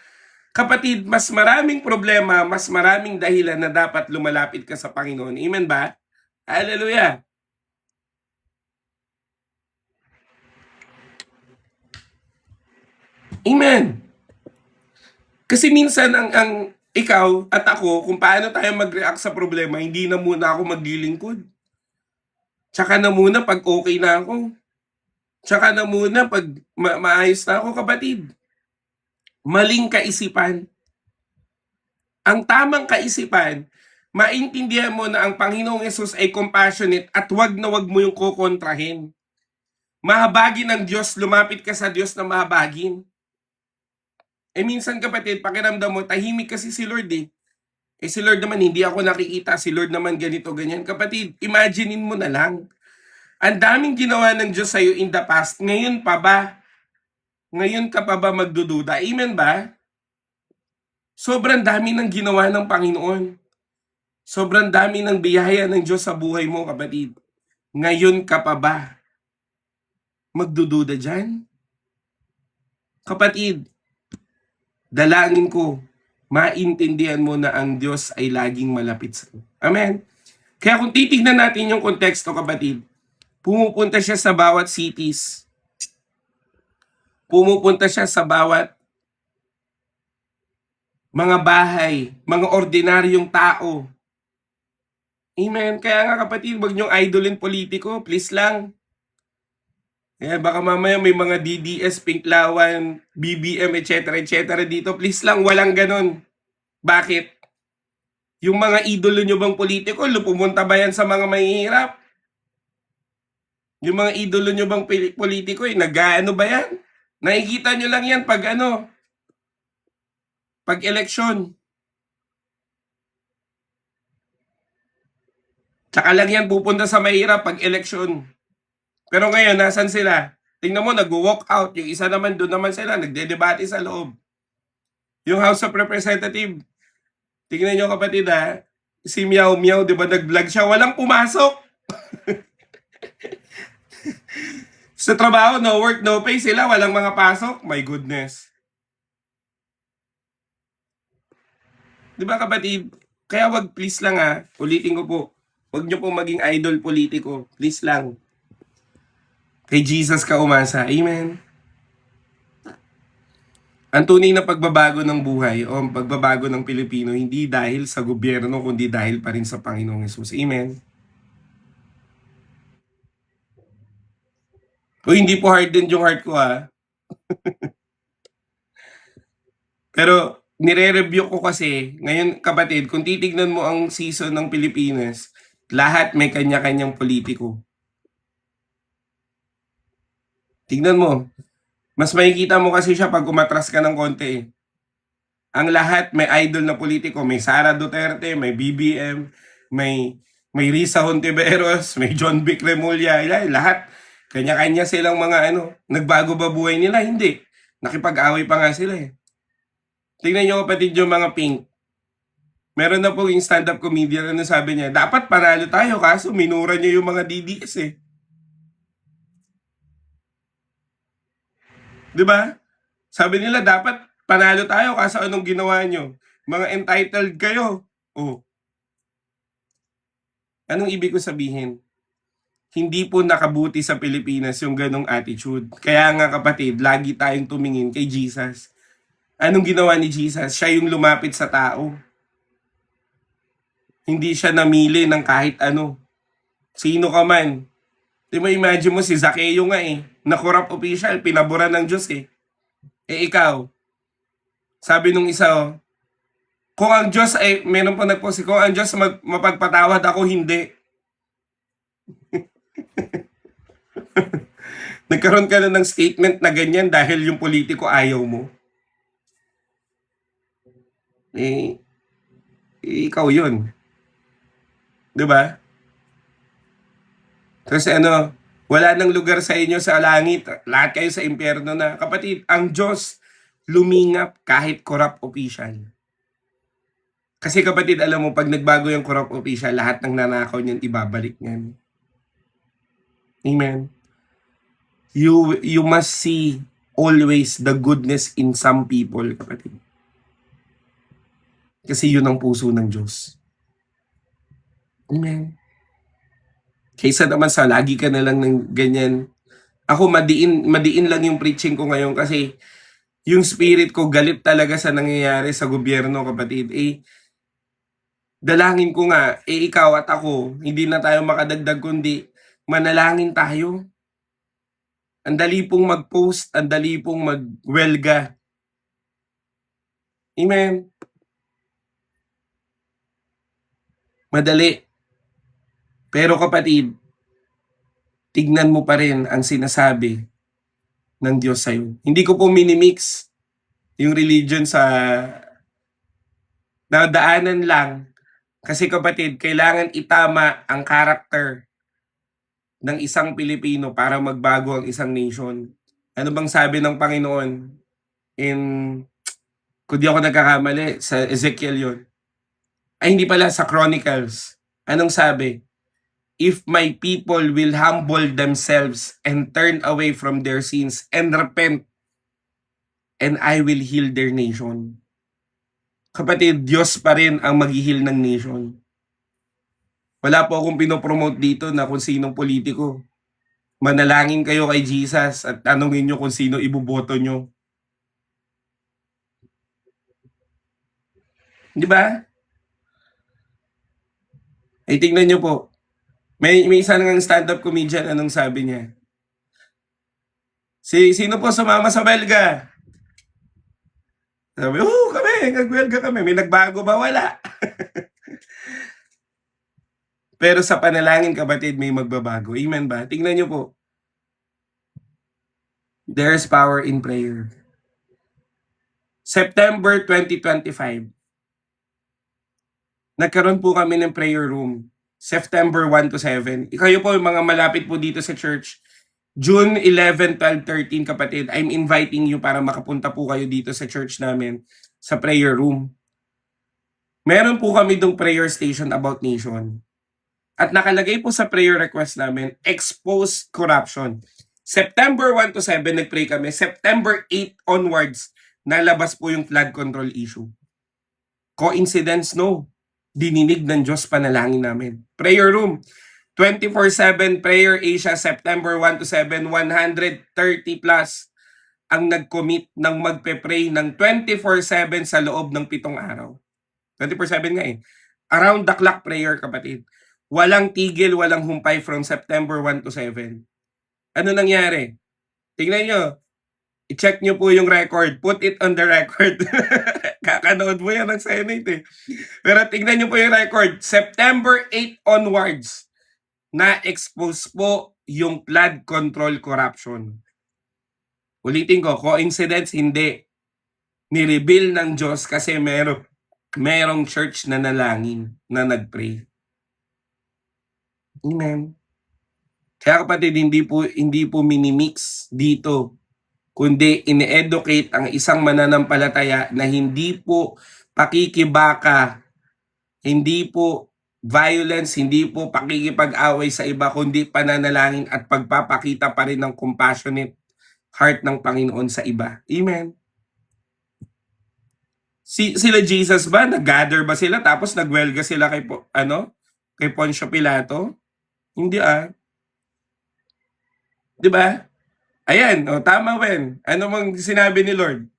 Kapatid, mas maraming problema, mas maraming dahilan na dapat lumalapit ka sa Panginoon. Amen ba? Hallelujah! Amen! Kasi minsan ang ikaw at ako, kung paano tayo mag-react sa problema, hindi na muna ako maglilingkod. Tsaka na muna pag okay na ako. Tsaka na muna 'pag maayos na ako kapatid. Maling kaisipan. Ang tamang kaisipan, maintindihan mo na ang Panginoong Hesus ay compassionate at wag na wag mo yung kokontrahin. Mahabagin ng Diyos, lumapit ka sa Diyos na mahabagin. Minsan kapatid, pakiramdam mo, tahimik kasi si Lord eh. Si Lord naman, hindi ako nakikita. Si Lord naman ganito, ganyan. Kapatid, imaginein mo na lang. Ang daming ginawa ng Diyos sa'yo in the past. Ngayon pa ba? Ngayon ka pa ba magdududa? Amen ba? Sobrang dami ng ginawa ng Panginoon. Sobrang dami ng biyaya ng Diyos sa buhay mo, kapatid. Ngayon ka pa ba magdududa dyan? Kapatid, dalangin ko, maintindihan mo na ang Diyos ay laging malapit sa iyo. Amen? Kaya kung titignan natin yung konteksto, kapatid, pumupunta siya sa bawat cities. Pumupunta siya sa bawat mga bahay, mga ordinaryong tao. Amen? Kaya nga kapatid, wag niyong idolin politiko, please lang. Baka mamaya may mga DDS, Pinklawan, BBM, etc. dito. Please lang, walang ganon. Bakit? Yung mga idolo nyo bang politiko, pumunta ba yan sa mga mahihirap? Yung mga idolo nyo bang politiko, nag-ano ba yan? Nakikita nyo lang yan pag pag eleksyon. Tsaka lang yan pupunta sa mahirap pag eleksyon. Pero ngayon, nasan sila? Tingnan mo, nag-walk out. Yung isa naman, doon naman sila, nagde-debate sa loob. Yung House of Representatives, tingnan nyo kapatid ha, si Meow Meow, di ba nag-vlog siya, walang pumasok. Sa trabaho, no work, no pay sila, walang mga pasok. My goodness. Di ba kapatid? Kaya wag, please lang ha, ulitin ko po, wag nyo pong maging idol politiko. Please lang. Kay Jesus ka umasa. Amen. Ang tunay na pagbabago ng buhay o pagbabago ng Pilipino, hindi dahil sa gobyerno, kundi dahil pa rin sa Panginoong Hesus. Amen. O hindi po hardened yung heart ko ha. Pero nire-review ko kasi, ngayon kapatid, kung titignan mo ang season ng Pilipinas, lahat may kanya-kanyang politiko. Tignan mo, mas makikita mo kasi siya pag umatras ka ng konti. Ang lahat may idol na politiko, may Sara Duterte, may BBM, may Risa Hontiveros, may John Vic Remulla, lahat kanya-kanya silang mga nagbago ba buhay nila? Hindi. Nakipag-away pa nga sila eh. Tingnan nyo kapatid yung mga Pink. Meron na po yung stand-up comedian, sabi niya, dapat panalo tayo kaso minura niyo yung mga DDS eh. Di ba? Sabi nila, dapat panalo tayo kaso anong ginawa nyo? Mga entitled kayo. Oh. Anong ibig ko sabihin? Hindi po nakabuti sa Pilipinas yung ganong attitude. Kaya nga kapatid, lagi tayong tumingin kay Jesus. Anong ginawa ni Jesus? Siya yung lumapit sa tao. Hindi siya namili ng kahit ano. Sino ka man. Di ba imagine mo si Zacchaeus nga eh, na corrupt official, pinaboran ng Diyos eh. Ikaw, sabi nung isa kung ang Diyos ay, meron pa nagpost, kung ang Diyos mapagpatawad ako, hindi. Nagkaroon ka na ng statement na ganyan dahil yung politiko ayaw mo. Ikaw yun. Diba? Kasi wala nang lugar sa inyo sa langit. Lahat kayo sa impyerno na. Kapatid, ang Diyos lumingap kahit corrupt official. Kasi kapatid, alam mo, pag nagbago yung corrupt official, lahat ng nanakaw niyan, ibabalik niyan. Amen. You must see always the goodness in some people, kapatid. Kasi yun ang puso ng Diyos. Amen. Kaysa naman sa lagi ka na lang ng ganyan. Ako madiin lang yung preaching ko ngayon kasi yung spirit ko galit talaga sa nangyayari sa gobyerno, kapatid. Dalangin ko nga, ikaw at ako, hindi na tayo makadagdag kundi manalangin tayo. Ang dali pong mag-post, ang dali pong magwelga. Amen? Madali. Pero kapatid, tignan mo pa rin ang sinasabi ng Diyos sa'yo. Hindi ko po minimix yung religion sa nadaanan lang. Kasi kapatid, kailangan itama ang karakter ng isang Pilipino para magbago ang isang nation. Ano bang sabi ng Panginoon in, kung di ako nagkakamali, sa Ezekiel yun? Ay, hindi pala, sa Chronicles. Anong sabi? If my people will humble themselves and turn away from their sins and repent, and I will heal their nation. Kapatid, Diyos pa rin ang mag-heal ng nation. Wala po akong pinopromote dito na kung sinong politiko. Manalangin kayo kay Jesus at tanungin nyo kung sino iboboto nyo. Di ba? Ay, tingnan nyo po. May isa nang stand-up comedian, anong sabi niya? Sino po sumama sa belga? Sabi, kami, nag-belga kami. May nagbago ba? Wala. Pero sa panalangin, kapatid, may magbabago. Amen ba? Tingnan nyo po. There's power in prayer. September 2025, nagkaroon po kami ng prayer room. September 1 to 7. Kayo po, yung mga malapit po dito sa church, June 11, 12, 13, kapatid, I'm inviting you para makapunta po kayo dito sa church namin sa prayer room. Meron po kami dong prayer station about nation. At nakalagay po sa prayer request namin, expose corruption. September 1 to 7, nagpray kami. September 8 onwards, nalabas po yung flood control issue. Coincidence? No. Dininig ng Diyos panalangin namin. Prayer room, 24/7 Prayer Asia, September 1 to 7, 130 plus ang nag-commit ng magpe-pray ng 24/7 sa loob ng 7 araw. 24/7 nga eh. Around the clock prayer, kapatid. Walang tigil, walang humpay from September 1 to 7. Ano nangyari? Tingnan nyo. I-check nyo po yung record. Put it on the record. Kakanood mo yan ng Senate eh. Pero tingnan nyo po yung record. September 8 onwards, na-expose po yung flood control corruption. Ulitin ko, coincidence? Hindi. Ni-reveal ng Diyos kasi merong church na nalangin na nagpray. Amen. Kaya kapatid, hindi po minimix dito, kundi ine-educate ang isang mananampalataya na hindi po pakikibaka, hindi po violence, hindi po pakikipag-away sa iba, kundi pananalangin at pagpapakita pa rin ng compassionate heart ng Panginoon sa iba. Amen. Sila Jesus ba? Nag-gather ba sila tapos nagwelga sila kay Poncio Pilato? Hindi ah. 'Di ba? Ayan, tama Ben. Ano mang sinabi ni Lord?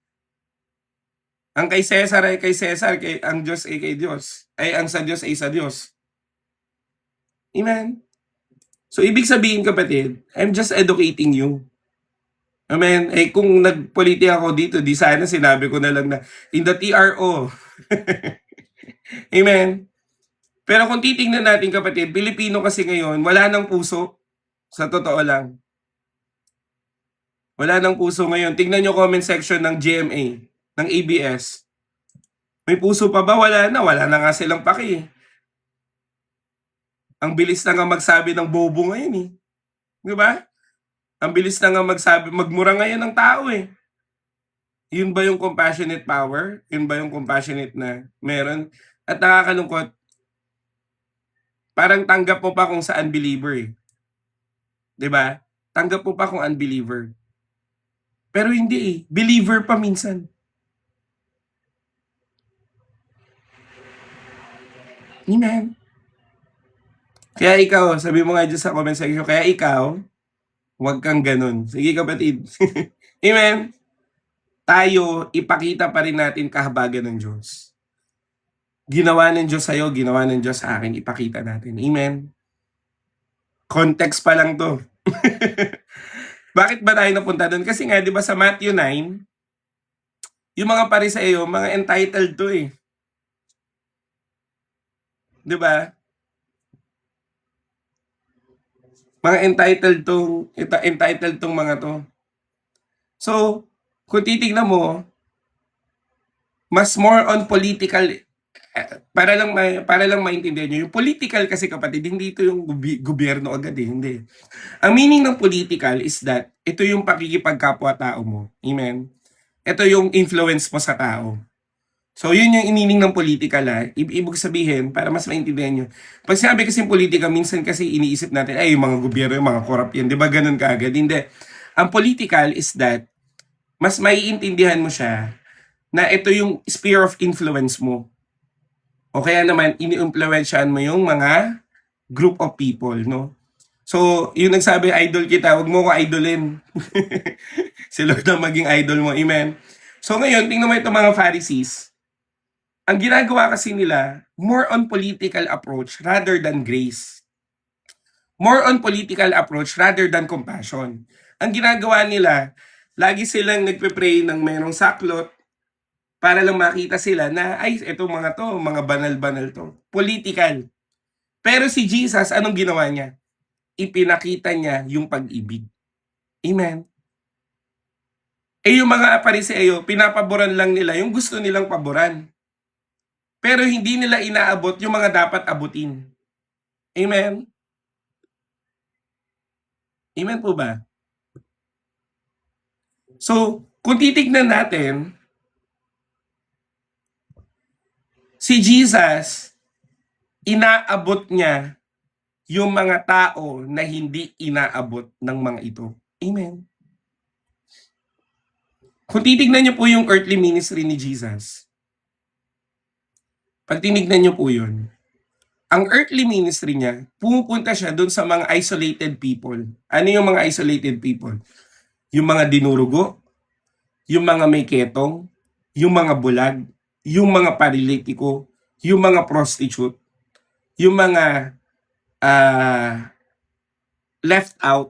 Ang kay Cesar ay kay Cesar, ang Diyos ay kay Diyos. Ay ang sa Diyos ay sa Diyos. Amen. So ibig sabihin kapatid, I'm just educating you. Amen. Eh kung nagpoliti ako dito, di sana sinabi ko na lang na in the TRO. Amen. Pero kung titingnan natin kapatid, Pilipino kasi ngayon, wala nang puso. Sa totoo lang. Wala nang puso ngayon. Tingnan nyo comment section ng GMA, ng ABS. May puso pa ba? Wala na. Wala na nga silang paki. Ang bilis na nga magsabi ng bobo ngayon eh. Di ba? Ang bilis na nga magmura ngayon ng tao eh. Yun ba yung compassionate power? Yun ba yung compassionate na meron? At nakakalungkot, parang tanggap mo pa kung sa unbeliever eh. Di ba? Tanggap mo pa kung unbeliever. Pero hindi eh. Believer pa minsan. Amen. Kaya ikaw, sabi mo nga dyan sa comment section, kaya ikaw, huwag kang ganun. Sige kapatid. Amen. Tayo, ipakita pa rin natin kahabagan ng Diyos. Ginawa ng Diyos sa'yo, ginawa ng Diyos sa akin, ipakita natin. Amen. Context pa lang to. Bakit ba tayo napunta doon? Kasi nga, di ba sa Matthew 9, yung mga Pariseo, mga entitled to eh. Di ba? Mga entitled tong mga to. So, kung titignan mo, mas more on political para lang maintindihan nyo, yung political kasi kapatid, hindi ito yung gobyerno agad eh, hindi. Ang meaning ng political is that ito yung pakikipagkapwa-tao mo. Amen? Ito yung influence mo sa tao. So, yun yung inining ng political ha. Ibig sabihin, para mas maintindihan nyo. Pag sinabi kasi politika, minsan kasi iniisip natin, ay, yung mga gobyerno, yung mga corrupt yan. Di ba ganun kaagad? Hindi. Ang political is that, mas maiintindihan mo siya na ito yung sphere of influence mo. O kaya naman, ini-influensyahan mo yung mga group of people, no? So, yung nagsabi, idol kita, wag mo ko idolin. Si Lord ang maging idol mo. Amen? So ngayon, tingnan mo itong mga Pharisees. Ang ginagawa kasi nila, more on political approach rather than grace. More on political approach rather than compassion. Ang ginagawa nila, lagi silang nagpe-pray ng merong saklot para lang makita sila na, ay, etong mga to, mga banal-banal to. Political. Pero si Jesus, anong ginawa niya? Ipinakita niya yung pag-ibig. Amen? Eh yung mga Pariseo, pinapaboran lang nila yung gusto nilang paboran. Pero hindi nila inaabot yung mga dapat abutin. Amen? Amen po ba? So, kung titignan natin, si Jesus, inaabot niya yung mga tao na hindi inaabot ng mga ito. Amen? Kung titignan niyo po yung earthly ministry ni Jesus, pag tinignan niyo po yun, ang earthly ministry niya, pumupunta siya doon sa mga isolated people. Ano yung mga isolated people? Yung mga dinurugo, yung mga may ketong, yung mga bulag, yung mga paralitiko, yung mga prostitute, yung mga left out,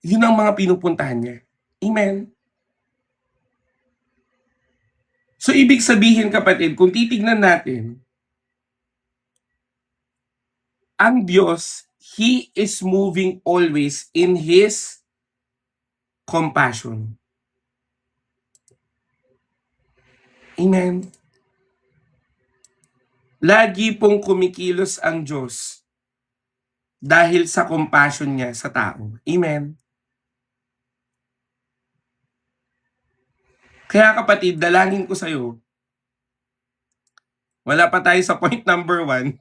yun ang mga pinupuntahan niya. Amen? So, ibig sabihin kapatid, kung titignan natin, ang Diyos, He is moving always in His compassion. Amen? Lagi pong kumikilos ang Diyos dahil sa compassion niya sa tao. Amen? Kaya kapatid, dalangin ko sa'yo, wala pa tayo sa point number 1,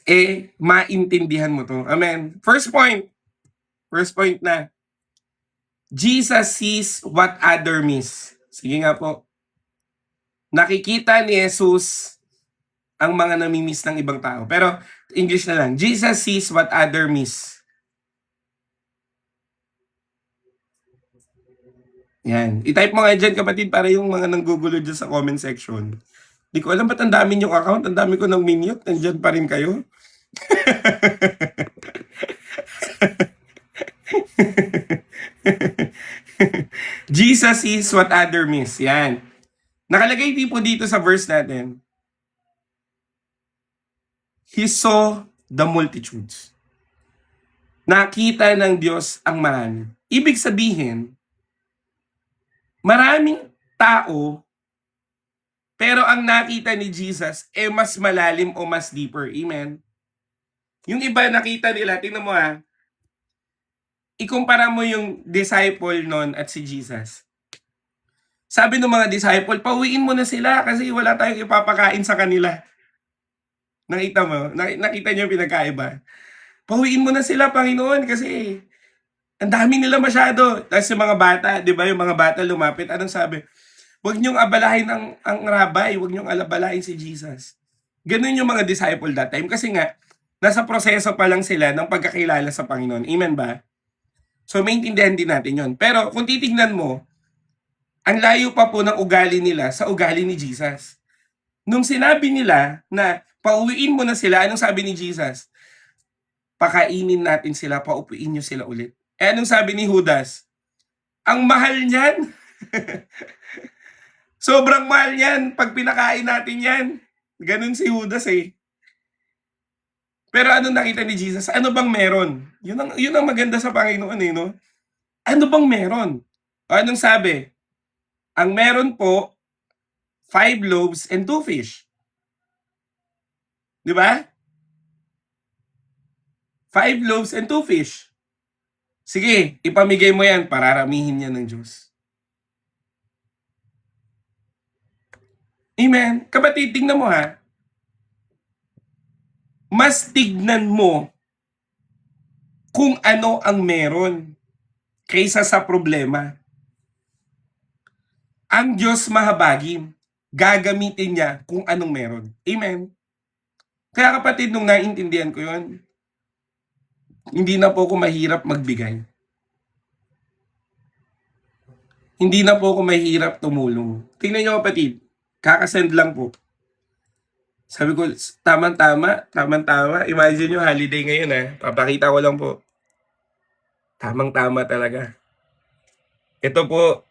eh, maintindihan mo to. Amen? First point na, Jesus sees what other miss. Sige nga po. Nakikita ni Jesus ang mga namimiss ng ibang tao. Pero, English na lang. Jesus sees what other miss. Yan. I-type mo nga dyan, kapatid, para yung mga nanggugulo dyan sa comment section. Di ko alam ba't ang dami yung account, ang dami ko ng minute, nandyan pa rin kayo. Jesus is what other miss. Yan. Nakalagay din po dito sa verse natin. He saw the multitudes. Nakita ng Diyos ang marami. Ibig sabihin, maraming tao, pero ang nakita ni Jesus mas malalim o mas deeper. Amen? Yung iba nakita nila, tingnan mo ikumpara mo yung disciple nun at si Jesus. Sabi ng mga disciple, pauwiin mo na sila kasi wala tayong ipapakain sa kanila. Nakita mo? Nakita niyo yung pinagkaiba? Pauwiin mo na sila, Panginoon, kasi ang dami nila masyado. Tapos yung mga bata, di ba, yung mga bata lumapit, anong sabi? Huwag niyong abalahin ang rabbi, huwag niyong alabalahin si Jesus. Ganun yung mga disciple that time. Kasi nga, nasa proseso pa lang sila ng pagkakilala sa Panginoon. Amen ba? So, maintindihan din natin yon. Pero kung titignan mo, ang layo pa po ng ugali nila sa ugali ni Jesus. Nung sinabi nila na pauwiin mo na sila, anong sabi ni Jesus? pakainin natin sila, paupuin nyo sila ulit. Eh anong sabi ni Judas? Ang mahal niyan. Sobrang mahal niyan pag pinakain natin yan. Ganun si Judas eh. Pero ano nakita ni Jesus? Ano bang meron? Yun ang maganda sa Panginoon eh, no? Ano bang meron? O anong sabi? Ang meron po, 5 loaves and 2 fish. Di ba? 5 loaves and 2 fish. Sige, ipamigay mo yan, pararamihin yan ng Diyos. Amen? Kapatid, tingnan mo ha. Mas tignan mo kung ano ang meron kaysa sa problema. Ang Diyos mahabagin. Gagamitin niya kung anong meron. Amen? Kaya kapatid, nung naintindihan ko yun, hindi na po ako mahirap magbigay. Hindi na po ako mahirap tumulong. Tingnan niyo kapatid, kakasend lang po. Sabi ko, tamang-tama. Imagine nyo, holiday ngayon ha. Papakita ko lang po. Tamang-tama talaga. Ito po,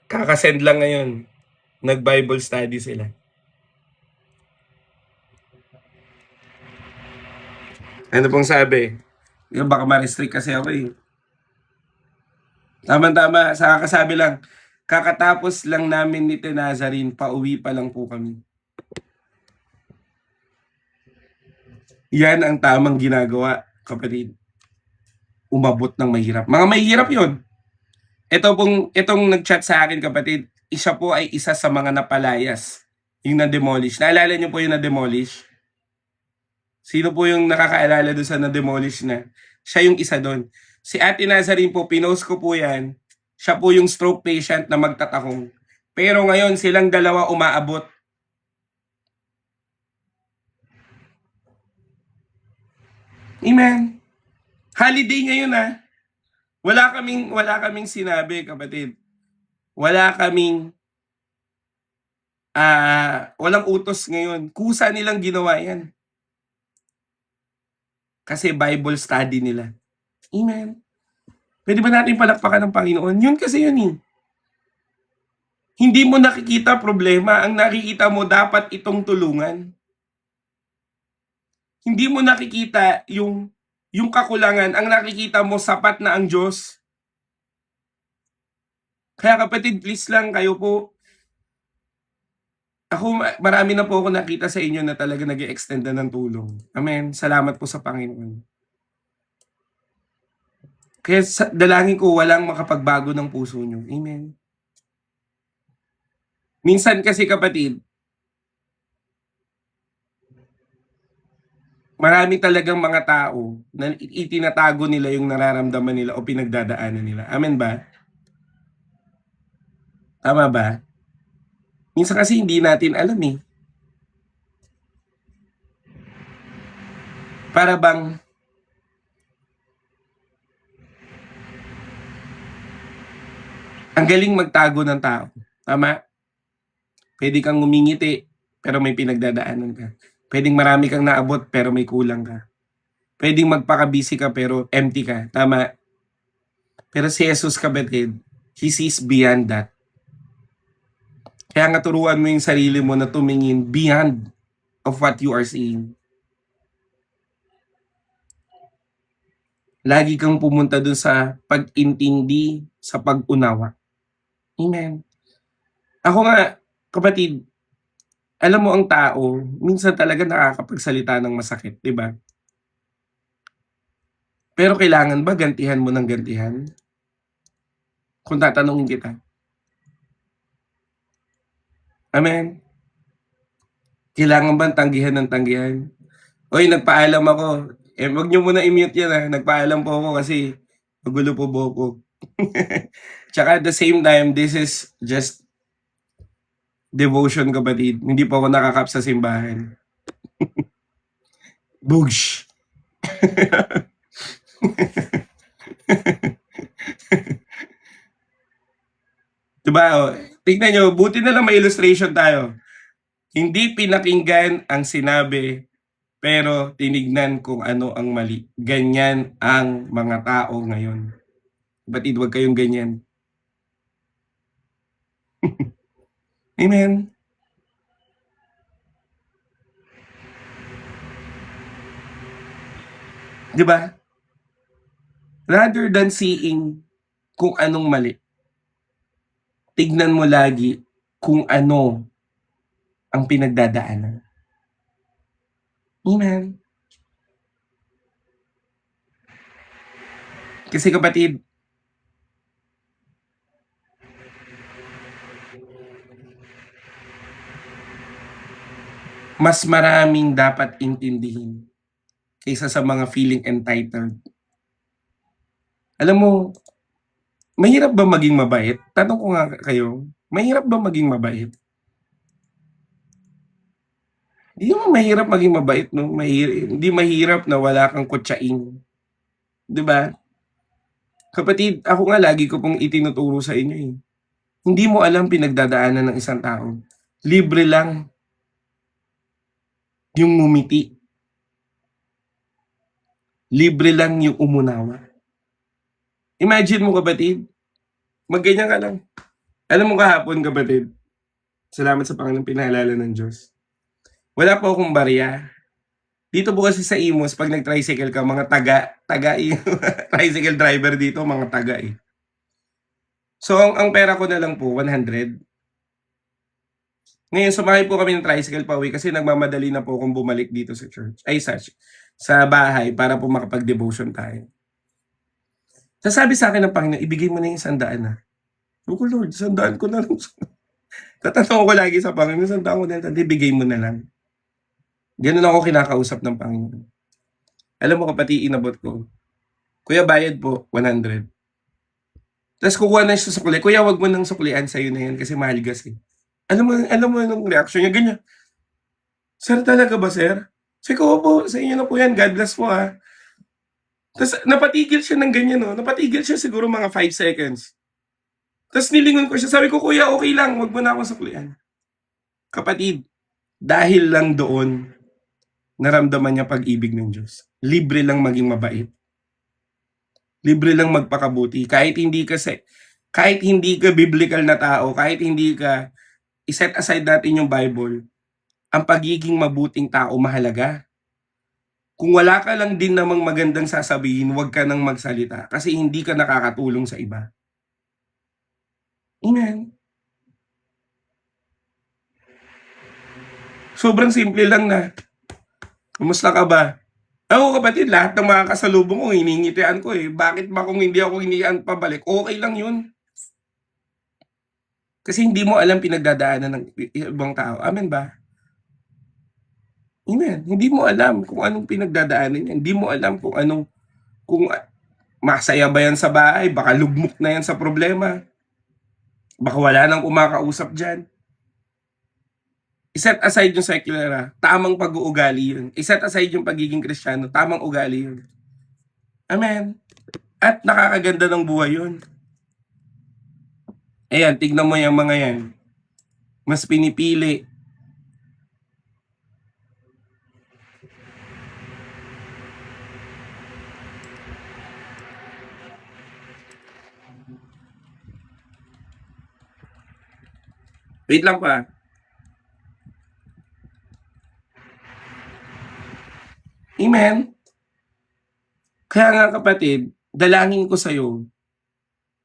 kakasend lang ngayon. Nag-Bible study sila. Ano pong sabi? Baka ma-restrict kasi ako eh. Tama-tama, sa kakasabi lang, kakatapos lang namin ni Tenazarin, pauwi pa lang po kami. Yan ang tamang ginagawa, kapatid. Umabot ng mahirap. Mga mahirap yun. Itong nag-chat sa akin, kapatid, isa po ay isa sa mga napalayas. Yung na-demolish. Naalala niyo po yung na-demolish? Sino po yung nakakaalala doon sa na-demolish na? Siya yung isa doon. Si Ate Nazarene po, pinost ko po yan. Siya po yung stroke patient na magtatakong. Pero ngayon, silang dalawa umaabot. Amen. Holiday ngayon ha. Wala kaming sinabi, kapatid. Walang utos ngayon. Kusa nilang ginawa yan. Kasi Bible study nila. Amen. Pwede ba natin palakpakan ng Panginoon? Yun kasi yun eh. Hindi mo nakikita problema. Ang nakikita mo, dapat itong tulungan. Hindi mo nakikita yung kakulangan. Ang nakikita mo, sapat na ang Diyos. Kaya kapatid, please lang kayo po. Ako, marami na po ako nakita sa inyo na talaga nag-i-extend na ng tulong. Amen. Salamat po sa Panginoon. Kaya dalangin ko walang makapagbago ng puso nyo. Amen. Minsan kasi kapatid, marami talagang mga tao na itinatago nila yung nararamdaman nila o pinagdadaanan nila. Amen ba? Tama ba? Minsan kasi hindi natin alam eh. Para bang ang galing magtago ng tao. Tama? Pwede kang ngumingiti pero may pinagdadaanan ka. Pwedeng marami kang naabot pero may kulang ka. Pwedeng magpaka-busy ka pero empty ka. Tama? Pero si Jesus, kapatid, He sees beyond that. Kaya nga turuan mo yung sarili mo na tumingin beyond of what you are seeing. Lagi kang pumunta dun sa pag-intindi, sa pag-unawa. Amen. Ako nga, kapatid, alam mo ang tao, minsan talaga nakakapagsalita ng masakit, di ba? Pero kailangan ba gantihan mo ng gantihan? Kung tatanungin kita. Amen. Kailangan ba tanggihan ng tanggihan? Oy, nagpaalam ako. Wag niyo muna i-mute yan ha. Nagpaalam po ako kasi magulo po ko. Tsaka at the same time, this is just devotion, kapatid. Hindi po ako nakakap sa simbahan. Bugsh! Diba? Tignan nyo, buti na lang may illustration tayo. Hindi pinakinggan ang sinabi, pero tinignan kung ano ang mali. Ganyan ang mga tao ngayon. Kapatid, huwag kayong ganyan. Amen. Di ba? Rather than seeing kung anong mali, tignan mo lagi kung ano ang pinagdadaanan. Amen. Kasi kapatid, mas maraming dapat intindihin kaysa sa mga feeling entitled. Alam mo, mahirap ba maging mabait? Tanong ko nga kayo, mahirap ba maging mabait? Hindi naman mahirap maging mabait, no? Hindi mahirap na wala kang kutsaing. Di ba? Kapatid, ako nga lagi ko pong itinuturo sa inyo eh. Hindi mo alam pinagdadaanan ng isang tao. Libre lang yung ngumiti. Libre lang yung umunawa. Imagine mo kapatid, magganyan ka lang. Alam mo kahapon kapatid, salamat sa Panginoon pinahalala ng Diyos. Wala po akong barya. Dito po kasi sa Imos, pag nag-tricycle ka, mga taga yung tricycle driver dito, mga taga eh. So, ang pera ko na lang po, 100. Ngayon, sumakay po kami ng tricycle pa uwi kasi nagmamadali na po akong bumalik dito sa church. Sa bahay para po makapag-devotion tayo. Sasabi sa akin ng Panginoon, ibigay mo na yung 100 na. Sabi ko, Lord, 100 ko na lang. Tatanong ko lagi sa Panginoon, 100 ko na lang, ibigay mo na lang. Ganun ako kinakausap ng Panginoon. Alam mo kapatid, inabot ko. Kuya, bayad po, 100. Tapos kukuha na siya sa sukli. Kuya, wag mo nang suklian sa'yo na yan kasi mahal gas eh. Alam mo yung reaction niya, ganyan. Sir, talaga ba, sir? Sabi ko, opo, sa inyo na po yan. God bless po ha. Tapos napatigil siya ng ganyan, no? Napatigil siya siguro mga 5 seconds. Tapos nilingon ko siya. Sabi ko, kuya, okay lang. Wag mo na akong suklian. Kapatid, dahil lang doon, naramdaman niya pag-ibig ng Diyos. Libre lang maging mabait. Libre lang magpakabuti. Kahit hindi ka biblical na tao, kahit hindi ka, iset aside natin yung Bible, ang pagiging mabuting tao mahalaga. Kung wala ka lang din namang magandang sasabihin, huwag ka nang magsalita kasi hindi ka nakakatulong sa iba. Amen. Sobrang simple lang na, kumusta ka ba? Ako kapatid, lahat ng mga kasalubong ko, hiningitian ko eh. Bakit ba kung hindi ako hiningitian pabalik? Okay lang yun. Kasi hindi mo alam pinagdadaanan ng ibang tao. Amen ba? Amen. Hindi mo alam kung anong pinagdadaanan niya. Hindi mo alam kung masaya ba yan sa bahay, baka lugmok na yan sa problema. Baka wala nang kumakausap dyan. Iset aside yung secular, tamang pag-uugali yun. Iset aside yung pagiging Kristiyano, tamang ugali yun. Amen. At nakakaganda ng buhay yun. Ayan, tignan mo yung mga yan. Mas pinipili. Wait lang pa. Amen. Kaya nga kapatid, dalangin ko sa'yo,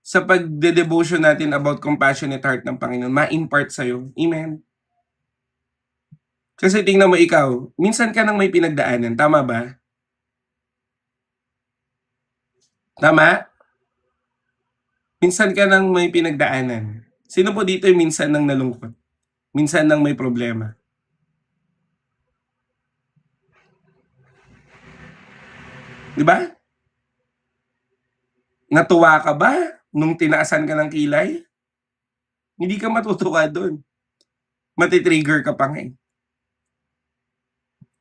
sa pagde-devotion natin about compassionate heart ng Panginoon, ma-impart sa'yo. Amen. Kasi tingnan mo ikaw, minsan ka nang may pinagdaanan, tama ba? Tama? Minsan ka nang may pinagdaanan. Sino po dito yung minsan nang nalungkot? Minsan nang may problema? Di ba? Natuwa ka ba nung tinaasan ka ng kilay? Hindi ka matutuwa doon. Matitrigger ka pa nga eh.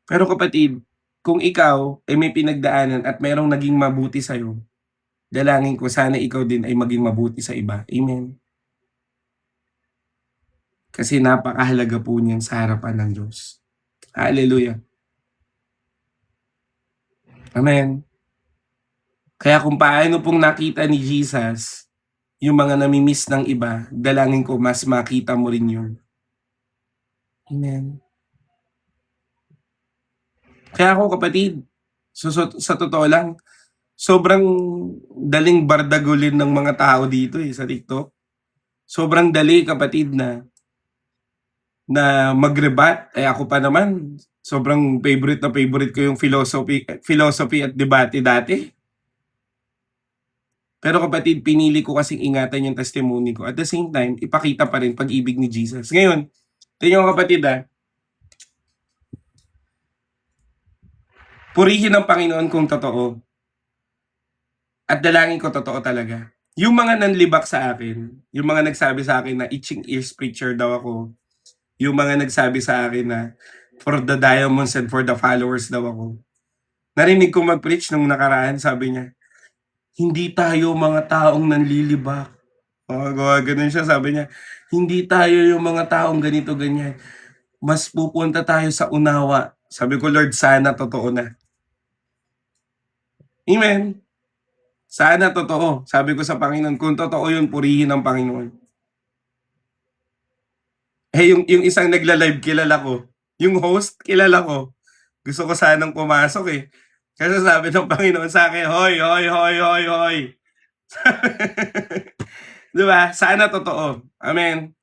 Pero kapatid, kung ikaw ay may pinagdaanan at mayroong naging mabuti sa'yo, dalangin ko sana ikaw din ay maging mabuti sa iba. Amen. Kasi napakahalaga po niyan sa harapan ng Diyos. Hallelujah. Amen. Kaya kung paano pong nakita ni Jesus yung mga nami-miss ng iba, dalangin ko mas makita mo rin yun. Amen. Kaya ako kapatid, sa totoo lang, sobrang daling bardagulin ng mga tao dito sa TikTok. Sobrang dali kapatid na mag-rebat. Ako pa naman, sobrang favorite ko yung philosophy at debate dati. Pero kapatid, pinili ko kasing ingatan yung testimony ko. At the same time, ipakita pa rin pag-ibig ni Jesus. Ngayon, tingnan mo kapatid purihin ang Panginoon kung totoo. At dalangin ko totoo talaga. Yung mga nanlibak sa akin, yung mga nagsabi sa akin na itching ears preacher daw ako, yung mga nagsabi sa akin na for the diamonds and for the followers daw ako. Narinig ko mag-preach nung nakaraan, sabi niya, hindi tayo mga taong nanlilibak. Ganun siya, sabi niya, hindi tayo yung mga taong ganito, ganyan. Mas pupunta tayo sa unawa. Sabi ko, Lord, sana totoo na. Amen. Sana totoo. Sabi ko sa Panginoon, kung totoo yun, purihin ang Panginoon. Yung isang nagla-live, kilala ko. Yung host, kilala ko. Gusto ko sanang pumasok Kasi sabi ng Panginoon sa akin, hoy, hoy, hoy, hoy, hoy. Diba? Sana totoo. Amen.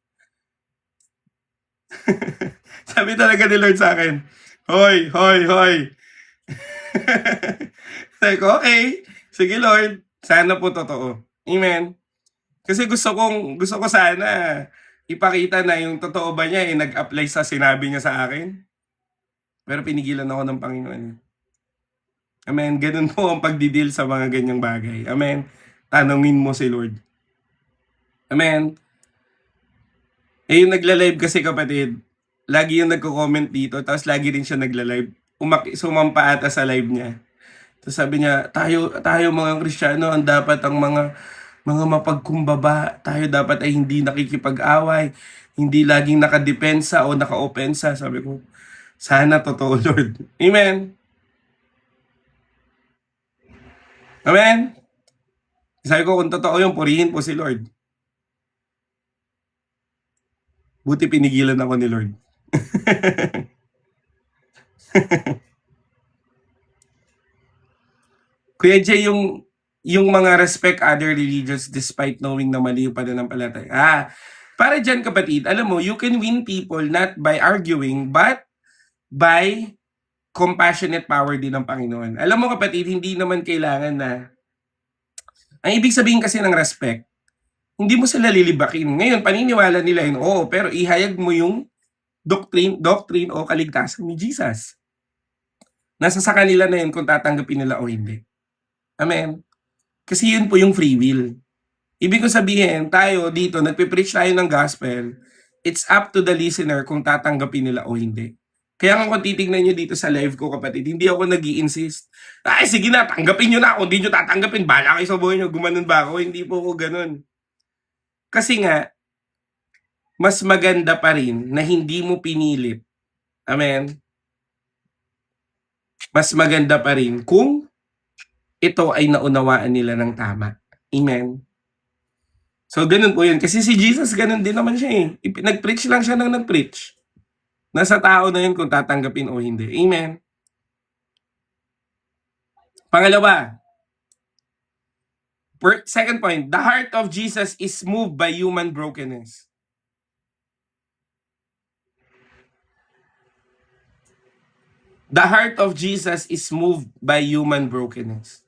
Sabi talaga ni Lord sa akin, hoy, hoy, hoy. Sabi ko, okay. Sige Lord, sana po totoo. Amen. Kasi gusto ko sana ipakita na yung totoo ba niya nag-apply sa sinabi niya sa akin. Pero pinigilan ako ng Panginoon. Amen. Ganun po ang pagdidil sa mga ganyang bagay. Amen. Tanungin mo si Lord. Amen. Yung nagla-live kasi kapatid, lagi yung nagko-comment dito, tapos lagi rin siya nagla-live. Sumampa ata sa live niya. Tapos sabi niya, tayo mga Kristiyano, ang dapat ang mga mapagkumbaba. Tayo dapat ay hindi nakikipag-away, hindi laging nakadepensa o naka-opensa. Sabi ko, sana totoo, Lord. Amen. Amen. Sabi ko, kung totoo yung purihin po si Lord. Buti pinigilan ako ni Lord. Kuya Jay, yung mga respect other religions despite knowing na mali yung pananampalataya. Para dyan kapatid, alam mo, you can win people not by arguing, but by compassionate power din ng Panginoon. Alam mo kapatid, hindi naman kailangan na, ang ibig sabihin kasi ng respect, hindi mo sila lilibakin. Ngayon, paniniwala nila yun, oo, pero ihayag mo yung doctrine o kaligtasan ni Jesus. Nasa sa kanila na yun kung tatanggapin nila o hindi. Amen. Kasi yun po yung free will. Ibig ko sabihin, tayo dito, nagpipreach tayo ng gospel, it's up to the listener kung tatanggapin nila o hindi. Kaya kung titignan nyo dito sa live ko kapatid, hindi ako nag-i-insist, ay sige na, tanggapin nyo na, kung hindi nyo tatanggapin, bala kayo sa buhay nyo, gumanon ba ako? Hindi po ako ganun. Kasi nga, mas maganda pa rin na hindi mo pinilit. Amen? Mas maganda pa rin kung ito ay naunawaan nila ng tama. Amen? So, ganun po yun. Kasi si Jesus, ganun din naman siya Nag-preach lang siya nang nag-preach. Nasa tao na yun kung tatanggapin o hindi. Amen? Pangalawa, second point, the heart of Jesus is moved by human brokenness. The heart of Jesus is moved by human brokenness.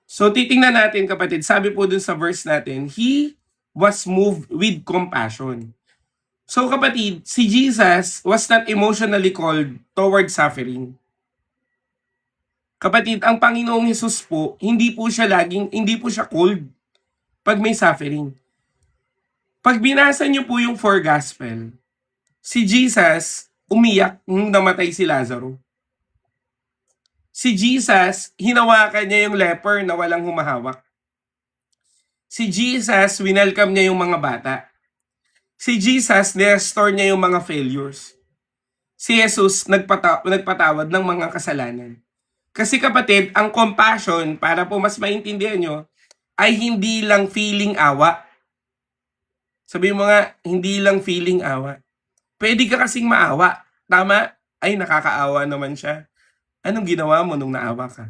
So, titingnan natin kapatid, sabi po dun sa verse natin, He was moved with compassion. So kapatid, si Jesus was not emotionally called toward suffering. Kapatid, ang Panginoong Hesus po, hindi po siya cold pag may suffering. Pag binasa niyo po yung 4 gospel, si Jesus umiyak nung namatay si Lazaro. Si Jesus, hinawakan niya yung leper na walang humahawak. Si Jesus, winelcome niya yung mga bata. Si Jesus, nirestore niya yung mga failures. Si Jesus, nagpatawad ng mga kasalanan. Kasi kapatid, ang compassion, para po mas maintindihan nyo, ay hindi lang feeling awa. Sabi mo nga, hindi lang feeling awa. Pwede ka kasing maawa. Tama? Ay, nakakaawa naman siya. Anong ginawa mo nung naawa ka?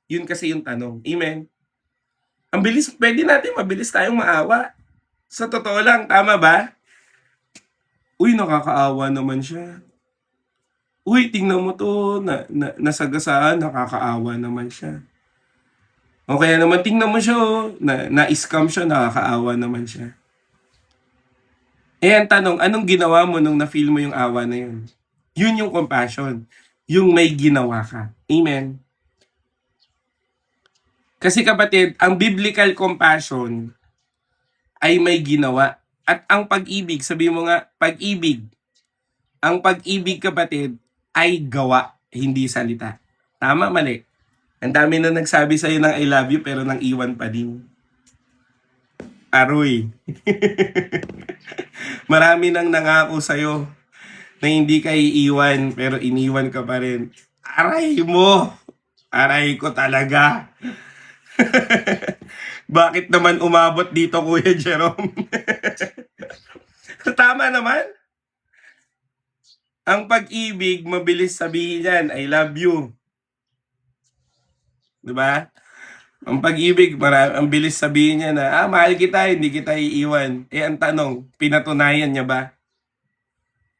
Yun kasi yung tanong. Amen? Ang bilis, pwede natin mabilis tayong maawa. Sa totoo lang, tama ba? Uy, nakakaawa naman siya. Uy, tingnan mo to, nasagasaan, nakakaawa naman siya. O kaya naman, tingnan mo siya, na-scam siya, nakakaawa naman siya. Ang tanong, anong ginawa mo nung na-feel mo yung awa na yun? Yun yung compassion. Yung may ginawa ka. Amen? Kasi kapatid, ang biblical compassion ay may ginawa. At ang pag-ibig, sabi mo nga, pag-ibig. Ang pag-ibig kapatid ay gawa, hindi salita. Tama, mali. Ang dami na nagsabi sa'yo ng I love you pero nang iwan pa din. Aroy. Marami nang nangako sa'yo na hindi ka iiwan pero iniwan ka pa rin. Aray mo! Aray ko talaga. Bakit naman umabot dito, Kuya Jerome? Tama naman. Ang pag-ibig, mabilis sabihin yan, I love you. Diba? Ang pag-ibig, ang bilis sabihin niya na, mahal kita, hindi kita iiwan. Ang tanong, pinatunayan niya ba?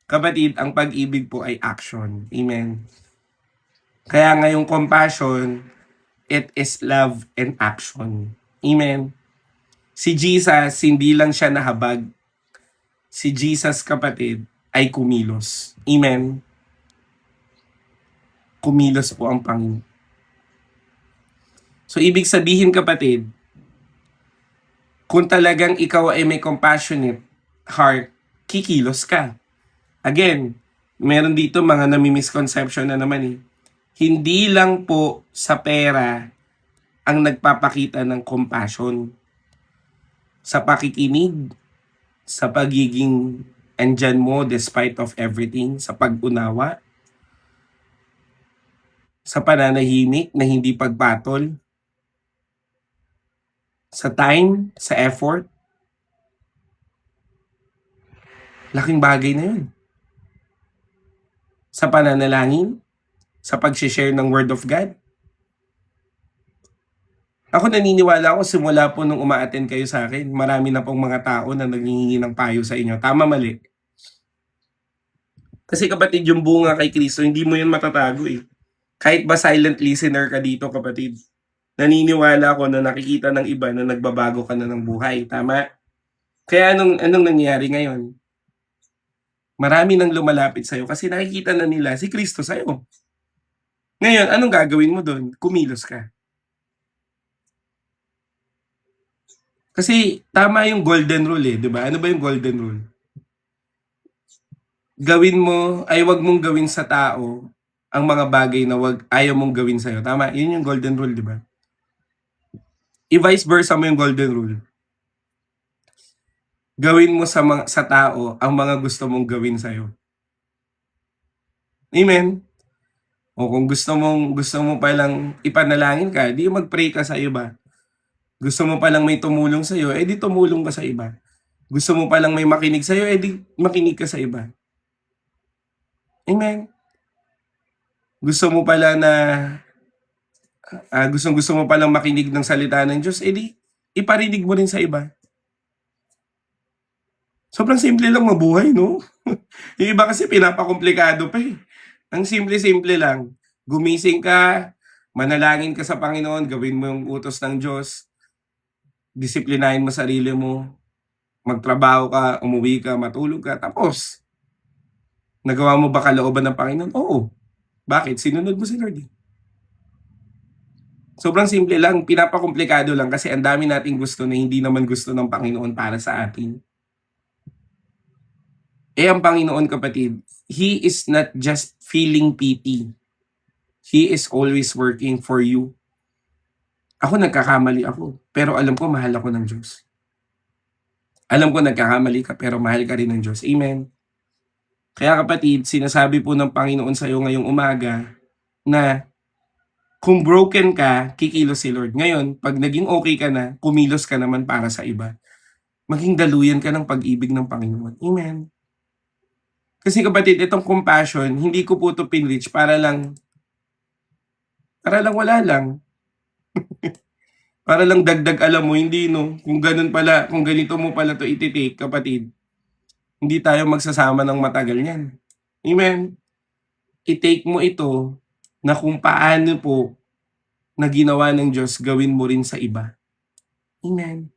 Kapatid, ang pag-ibig po ay action. Amen. Kaya ngayong compassion, it is love and action. Amen. Si Jesus, hindi lang siya nahabag. Si Jesus, kapatid, ay kumilos. Amen. Kumilos po ang Panginoon. So, ibig sabihin, kapatid, kung talagang ikaw ay may compassionate heart, kikilos ka. Again, meron dito mga nami-misconception na naman eh. Hindi lang po sa pera ang nagpapakita ng compassion. Sa pakikinig, sa pagiging andyan mo despite of everything, sa pag-unawa, sa pananahimik na hindi pagpatol, sa time, sa effort. Laking bagay na yun. Sa pananalangin, sa pag-share ng Word of God. Ako naniniwala ako simula po nung uma-attend kayo sa akin, marami na pong mga tao na naghihingi ng payo sa inyo. Tama, mali? Kasi kapatid, yung bunga kay Kristo, hindi mo yun matatago eh. Kahit ba silent listener ka dito, kapatid, naniniwala ako na nakikita ng iba na nagbabago ka na ng buhay. Tama? Kaya anong nangyayari ngayon? Marami nang lumalapit sa'yo kasi nakikita na nila si Kristo sa'yo. Ngayon, anong gagawin mo doon? Kumilos ka. Kasi tama yung golden rule eh, di ba? Ano ba yung golden rule? Gawin mo, ay wag mong gawin sa tao ang mga bagay na ayaw mong gawin sa'yo. Tama? Yun yung golden rule, di ba? I-vice versa mo yung golden rule. Gawin mo sa tao ang mga gusto mong gawin sa'yo. Amen? O kung gusto mo palang ipanalangin ka, di mag-pray ka sa iba. Gusto mo palang may tumulong sa'yo, di tumulong ka sa iba. Gusto mo palang may makinig sa'yo, di makinig ka sa iba. Amen? Gusto mo pala na gusto mo palang makinig ng salita ng Diyos, di iparinig mo rin sa iba. Sobrang simple lang mabuhay, no? Yung iba kasi pinapakomplikado pa eh. Ang simple-simple lang. Gumising ka, manalangin ka sa Panginoon, gawin mo yung utos ng Diyos, disiplinahin mo sarili mo, magtrabaho ka, umuwi ka, matulog ka, tapos. Nagawa mo ba kalooban ng Panginoon? Oo. Bakit? Sinunod mo si Lord. Sobrang simple lang, pinapakomplikado lang kasi ang dami nating gusto na hindi naman gusto ng Panginoon para sa atin. Ang Panginoon, kapatid, He is not just feeling pity. He is always working for you. Ako nagkakamali ako, pero alam ko mahal ako ng Diyos. Alam ko nagkakamali ka, pero mahal ka rin ng Diyos. Amen. Kaya kapatid, sinasabi po ng Panginoon sa iyo ngayong umaga na Kung broken ka, kikilos si Lord. Ngayon, pag naging okay ka na, kumilos ka naman para sa iba. Maging daluyan ka ng pag-ibig ng Panginoon. Amen. Kasi kapatid, itong compassion, hindi ko po ito pinreach para lang wala lang. Para lang dagdag alam mo, hindi no. Kung ganun pala, kung ganito mo pala to ititake, kapatid, hindi tayo magsasama ng matagal niyan. Amen. I-take mo ito na kung paano po na ginawa ng Diyos, gawin mo rin sa iba. Amen.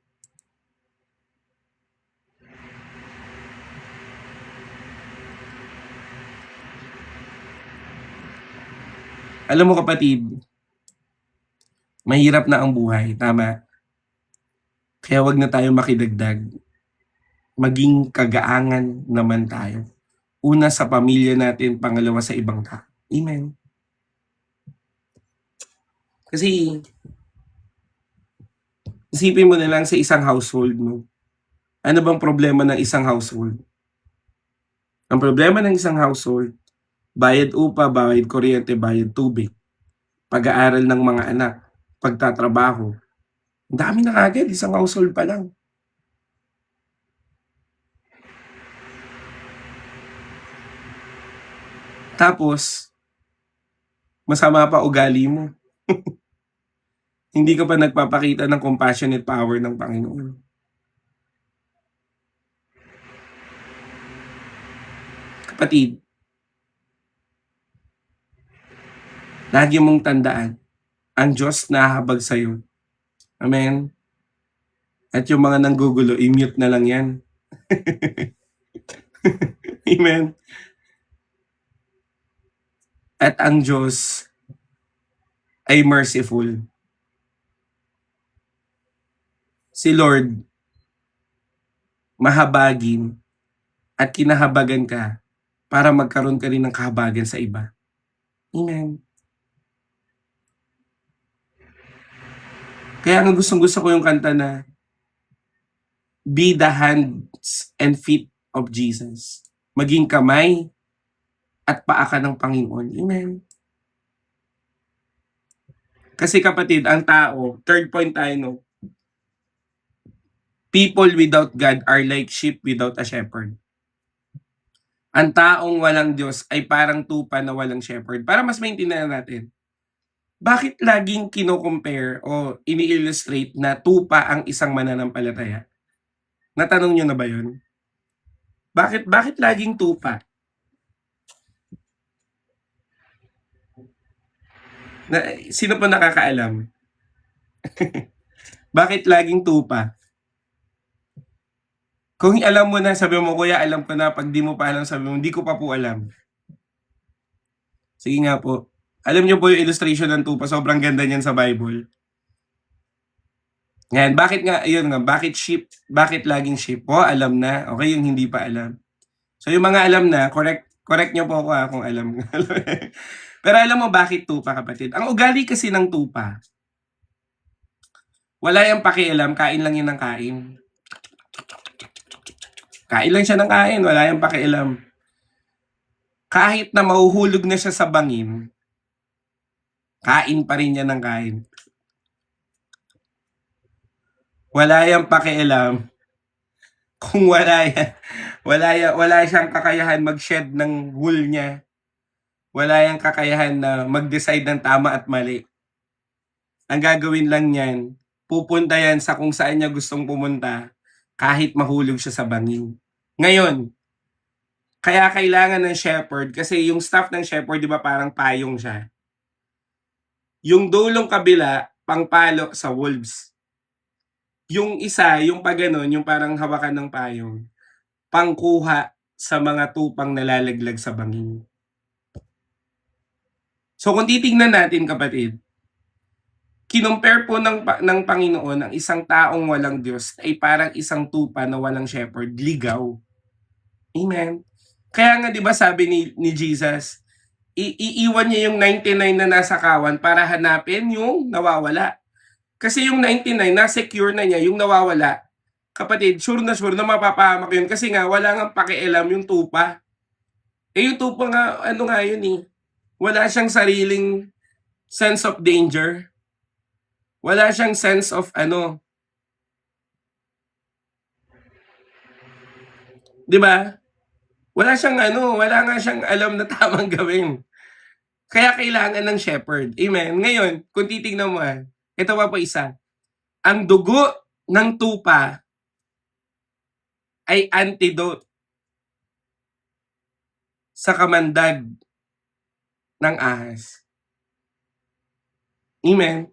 Alam mo kapatid, mahirap na ang buhay, tama? Kaya wag na tayo makidagdag. Maging kagaangan naman tayo. Una sa pamilya natin, pangalawa sa ibang tao. Amen. Kasi, isipin mo na lang sa isang household, no? Ano bang problema ng isang household? Ang problema ng isang household, bayad upa, bayad kuryente, bayad tubig, pag-aaral ng mga anak, pagtatrabaho. Ang dami na kagad, isang household pa lang. Tapos, masama pa ugali mo. Hindi ka pa nagpapakita ng compassionate power ng Panginoon. Kapatid, lagi mong tandaan, ang Diyos nahahabag sa'yo. Amen? At yung mga nanggugulo, i-mute na lang yan. Amen? At ang Diyos ay merciful. Si Lord, mahabagin at kinahabagan ka para magkaroon ka rin ng kahabagan sa iba. Amen. Kaya nga gustong-gusto ko yung kanta na be the hands and feet of Jesus. Maging kamay at paa ka ng Panginoon. Amen. Kasi kapatid, ang tao, third point tayo, no? People without God are like sheep without a shepherd. Ang taong walang Diyos ay parang tupa na walang shepherd. Para mas maintindihan natin, bakit laging kino-compare o ini-illustrate na tupa ang isang mananampalataya? Natanong nyo na ba yun? Bakit laging tupa? Sino pa nakakaalam? Bakit laging tupa? Kung alam mo na, sabi mo, kuya, alam ko na. Pag di mo pa alam, sabi mo, hindi ko pa po alam. Sige nga po. Alam niyo po yung illustration ng tupa, sobrang ganda niyan sa Bible. Ngayon, bakit nga, ayun nga, bakit sheep? Bakit laging sheep? O, alam na. Okay, yung hindi pa alam. So, yung mga alam na, correct niyo po ako kung alam. Pero alam mo bakit tupa, kapatid? Ang ugali kasi ng tupa, wala yung pakialam, kain lang yun ng kain. Kain lang siya ng kain, wala yung pakialam. Kahit na mahuhulog na siya sa bangin, kain pa rin niya ng kain. Wala yung pakialam kung wala siyang kakayahan mag-shed ng wool niya. Wala yung kakayahan na mag-decide ng tama at mali. Ang gagawin lang niyan, pupunta yan sa kung saan niya gustong pumunta kahit mahulog siya sa bangin. Ngayon, kaya kailangan ng shepherd kasi yung staff ng shepherd, di ba parang payong siya. Yung dulong kabila, pangpalo sa wolves. Yung isa, yung paganon, yung parang hawakan ng payong, pangkuha sa mga tupang nalalaglag sa bangin. So kung titingnan natin kapatid, kinompare po ng Panginoon ang isang taong walang Diyos ay parang isang tupa na walang shepherd, ligaw. Amen. Kaya nga 'di ba sabi ni Jesus, iiwan niya yung 99 na nasa kawan para hanapin yung nawawala. Kasi yung 99 na-secure na niya, yung nawawala, kapatid, sure na mapapahamak yun kasi nga wala nga pakialam yung tupa. Yung tupa nga, ano nga yun wala siyang sariling sense of danger. Wala siyang sense of 'di ba? Wala nga siyang alam na tamang gawin. Kaya kailangan ng shepherd. Amen. Ngayon, kung titingnan mo ito pa po isa. Ang dugo ng tupa ay antidote sa kamandag ng ahas. Amen.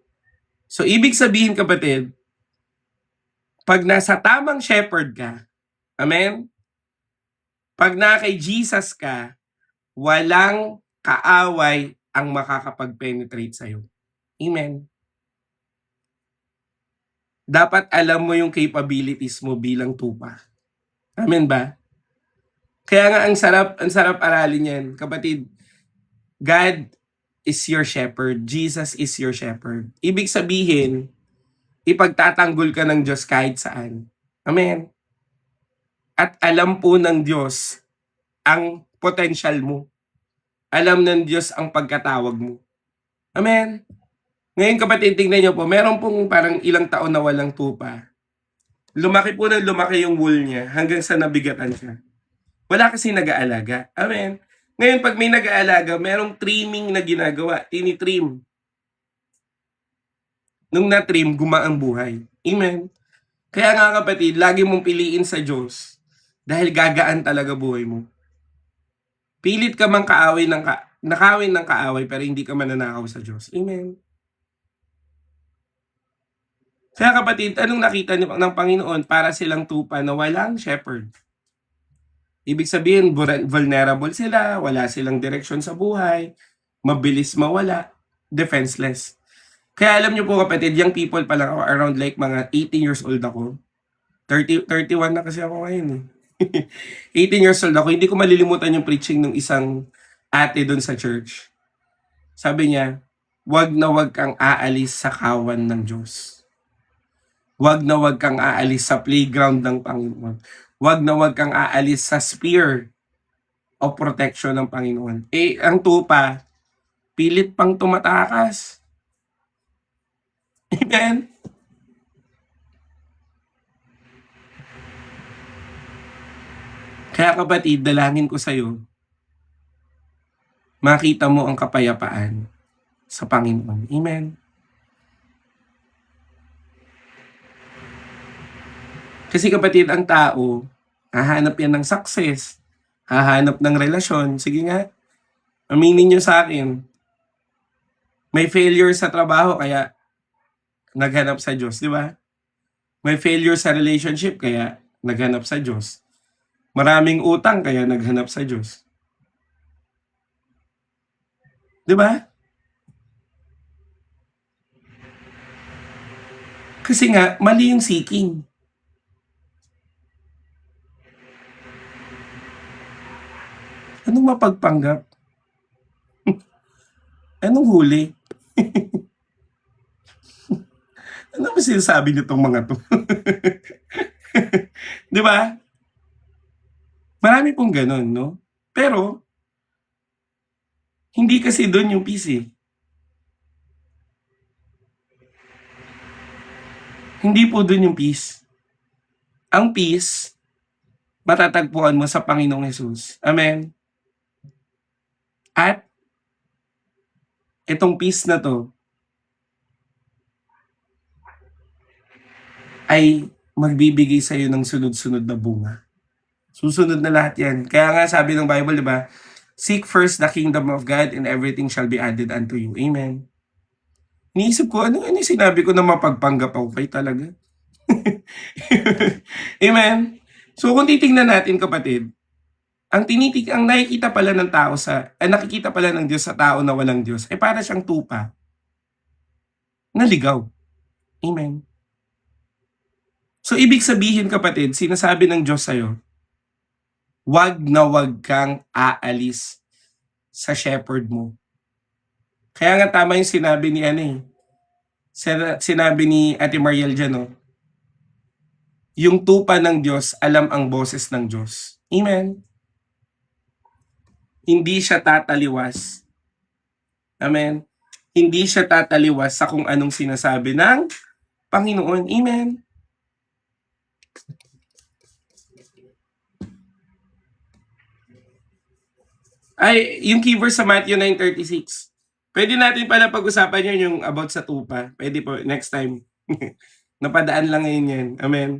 So, ibig sabihin kapatid, pag nasa tamang shepherd ka, amen? Pag na kay Jesus ka, walang kaaway ang makakapag-penetrate sa'yo. Amen. Dapat alam mo yung capabilities mo bilang tupa. Amen ba? Kaya nga ang sarap aralin yan. Kapatid, God is your shepherd. Jesus is your shepherd. Ibig sabihin, ipagtatanggol ka ng Diyos kahit saan. Amen. At alam po ng Diyos ang potential mo. Alam ng Diyos ang pagkatawag mo. Amen. Ngayon kapatid, tingnan niyo po, meron pong parang ilang taon na walang tupa. Lumaki po ng lumaki yung wool niya hanggang sa nabigatan siya. Wala kasi nag-aalaga. Amen. Ngayon pag may nag-aalaga, merong trimming na ginagawa. Tinitrim. Nung na-trim, gumaang buhay. Amen. Kaya nga kapatid, lagi mong piliin sa Diyos dahil gagaan talaga buhay mo. Pilit ka mang nakawin ng kaaway pero hindi ka mananakaw sa Diyos. Amen. Kaya kapatid, anong nakita ng Panginoon? Para silang tupa na walang shepherd. Ibig sabihin, vulnerable sila, wala silang direksyon sa buhay, mabilis mawala, defenseless. Kaya alam niyo po kapatid, young people pa lang ako, around like mga 18 years old ako. 31 na kasi ako ngayon 18 years old ako, hindi ko malilimutan yung preaching ng isang ate doon sa church. Sabi niya, wag na wag kang aalis sa kawan ng Diyos. Wag na wag kang aalis sa playground ng Panginoon. Wag na wag kang aalis sa sphere of protection ng Panginoon. Ang tupa, pilit pang tumatakas. Amen? Kaya kapatid, dalangin ko sa'yo, makita mo ang kapayapaan sa Panginoon. Amen? Kasi kapatid, ang tao, hahanap yan ng success, hahanap ng relasyon. Sige nga, aminin nyo sa akin, may failure sa trabaho kaya naghanap sa Diyos, di ba? May failure sa relationship kaya naghanap sa Diyos. Maraming utang kaya naghanap sa Diyos. Di ba? Kasi nga, mali yung seeking. Anong mapagpanggap? Anong huli? Ano ba sinasabi nitong mga to? Di ba? Marami pong ganun, no? Pero, hindi kasi doon yung peace Hindi po doon yung peace. Ang peace, matatagpuan mo sa Panginoong Jesus. Amen? At, itong peace na to, ay magbibigay sa iyo ng sunod-sunod na bunga. Susunod na lahat yan. Kaya nga sabi ng Bible, di ba? Seek first the kingdom of God and everything shall be added unto you. Amen. Iniisip ko, ano sinabi ko na mapagpanggap ako kay talaga? Amen. So kung titingnan natin kapatid, ang nakikita pala ng tao nakikita pala ng Diyos sa tao na walang Diyos, para siyang tupa na ligaw. Amen. So ibig sabihin kapatid, sinasabi ng Diyos sa'yo, wag na wag kang aalis sa shepherd mo. Kaya nga tama yung sinabi ni sinabi ni Ate Mariel dyan, yung tupa ng Diyos, alam ang boses ng Diyos. Amen. Hindi siya tataliwas. Amen. hindi siya tataliwas sa kung anong sinasabi ng Panginoon. Amen? Ay, yung key verse sa Matthew 9:36. Pwede natin pala pag-usapan yun yung about sa tupa. Pwede po, next time. Napadaan lang ngayon yan. Amen.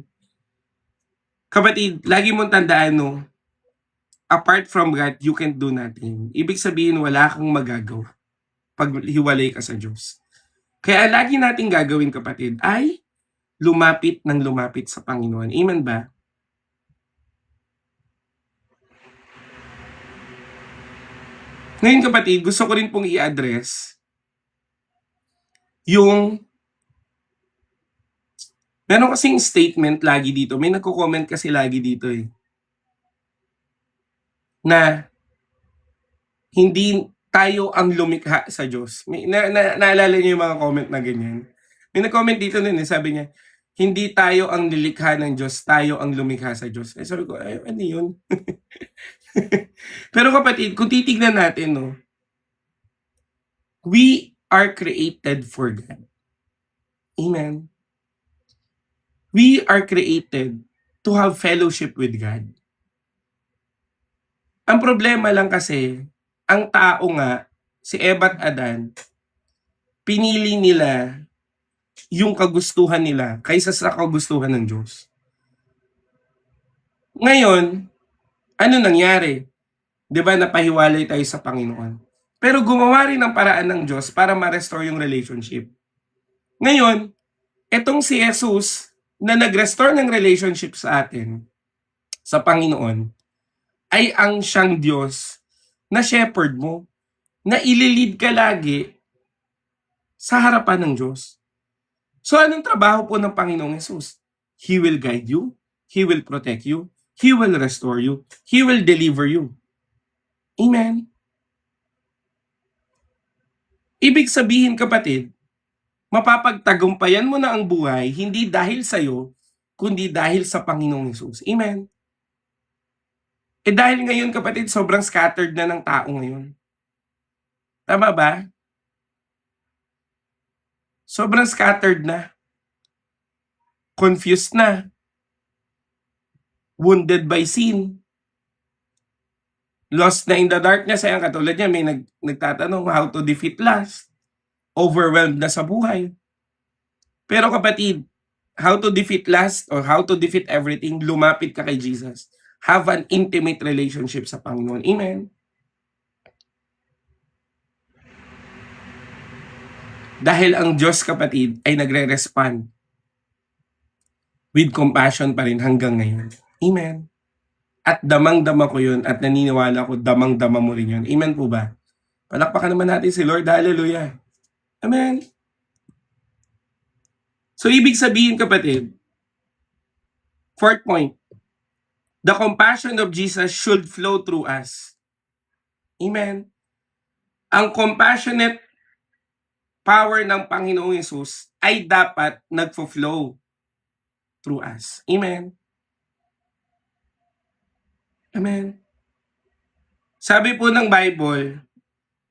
Kapatid, lagi mong tandaan, no, apart from God, you can do nothing. Ibig sabihin, wala kang magagawa pag hiwalay ka sa Diyos. Kaya lagi nating gagawin, kapatid, ay lumapit ng lumapit sa Panginoon. Amen ba? Ngayon, kapatid, gusto ko rin pong i-address yung meron kasing statement lagi dito. May nagko-comment kasi lagi dito eh. Na hindi tayo ang lumikha sa Diyos. Naalala niyo yung mga comment na ganyan? May nag-comment dito nun eh, sabi niya, hindi tayo ang nilikha ng Diyos, tayo ang lumikha sa Diyos. Eh sabi ko, ay, ano yun? Pero kapatid, kung titignan natin, no, we are created for God. Amen. We are created to have fellowship with God. Ang problema lang kasi, ang tao nga, si Eva at Adan, pinili nila yung kagustuhan nila kaysa sa kagustuhan ng Diyos. Ngayon, ano nangyari? 'Di ba napahiwalay tayo sa Panginoon? Pero gumawa rin ng paraan ng Diyos para ma-restore yung relationship. Ngayon, etong si Jesus na nag-restore ng relationship sa atin, sa Panginoon, ay ang siyang Diyos na shepherd mo, na ililid ka lagi sa harapan ng Diyos. So anong trabaho po ng Panginoong Jesus? He will guide you, He will protect you, He will restore you, He will deliver you. Amen? Ibig sabihin, kapatid, mapapagtagumpayan mo na ang buhay hindi dahil sa'yo, kundi dahil sa Panginoong Jesus. Amen? Eh dahil ngayon, kapatid, sobrang scattered na ng tao ngayon. Tama ba? Sobrang scattered na. Confused na. Wounded by sin. Lost na in the darkness. Ayan, katulad niya, may nagtatanong how to defeat lust. Overwhelmed na sa buhay. Pero kapatid, how to defeat lust or how to defeat everything, lumapit ka kay Jesus. Have an intimate relationship sa Panginoon. Amen? Dahil ang Diyos, kapatid, ay nagre-respond with compassion pa rin hanggang ngayon. Amen? At damang-dama ko yun at naniniwala ko damang-dama mo rin yun. Amen po ba? Palakpakan naman natin si Lord. Hallelujah. Amen. So, ibig sabihin, kapatid, fourth point, the compassion of Jesus should flow through us. Amen. Ang compassionate power ng Panginoong Yesus ay dapat nagfo-flow through us. Amen. Amen. Sabi po ng Bible,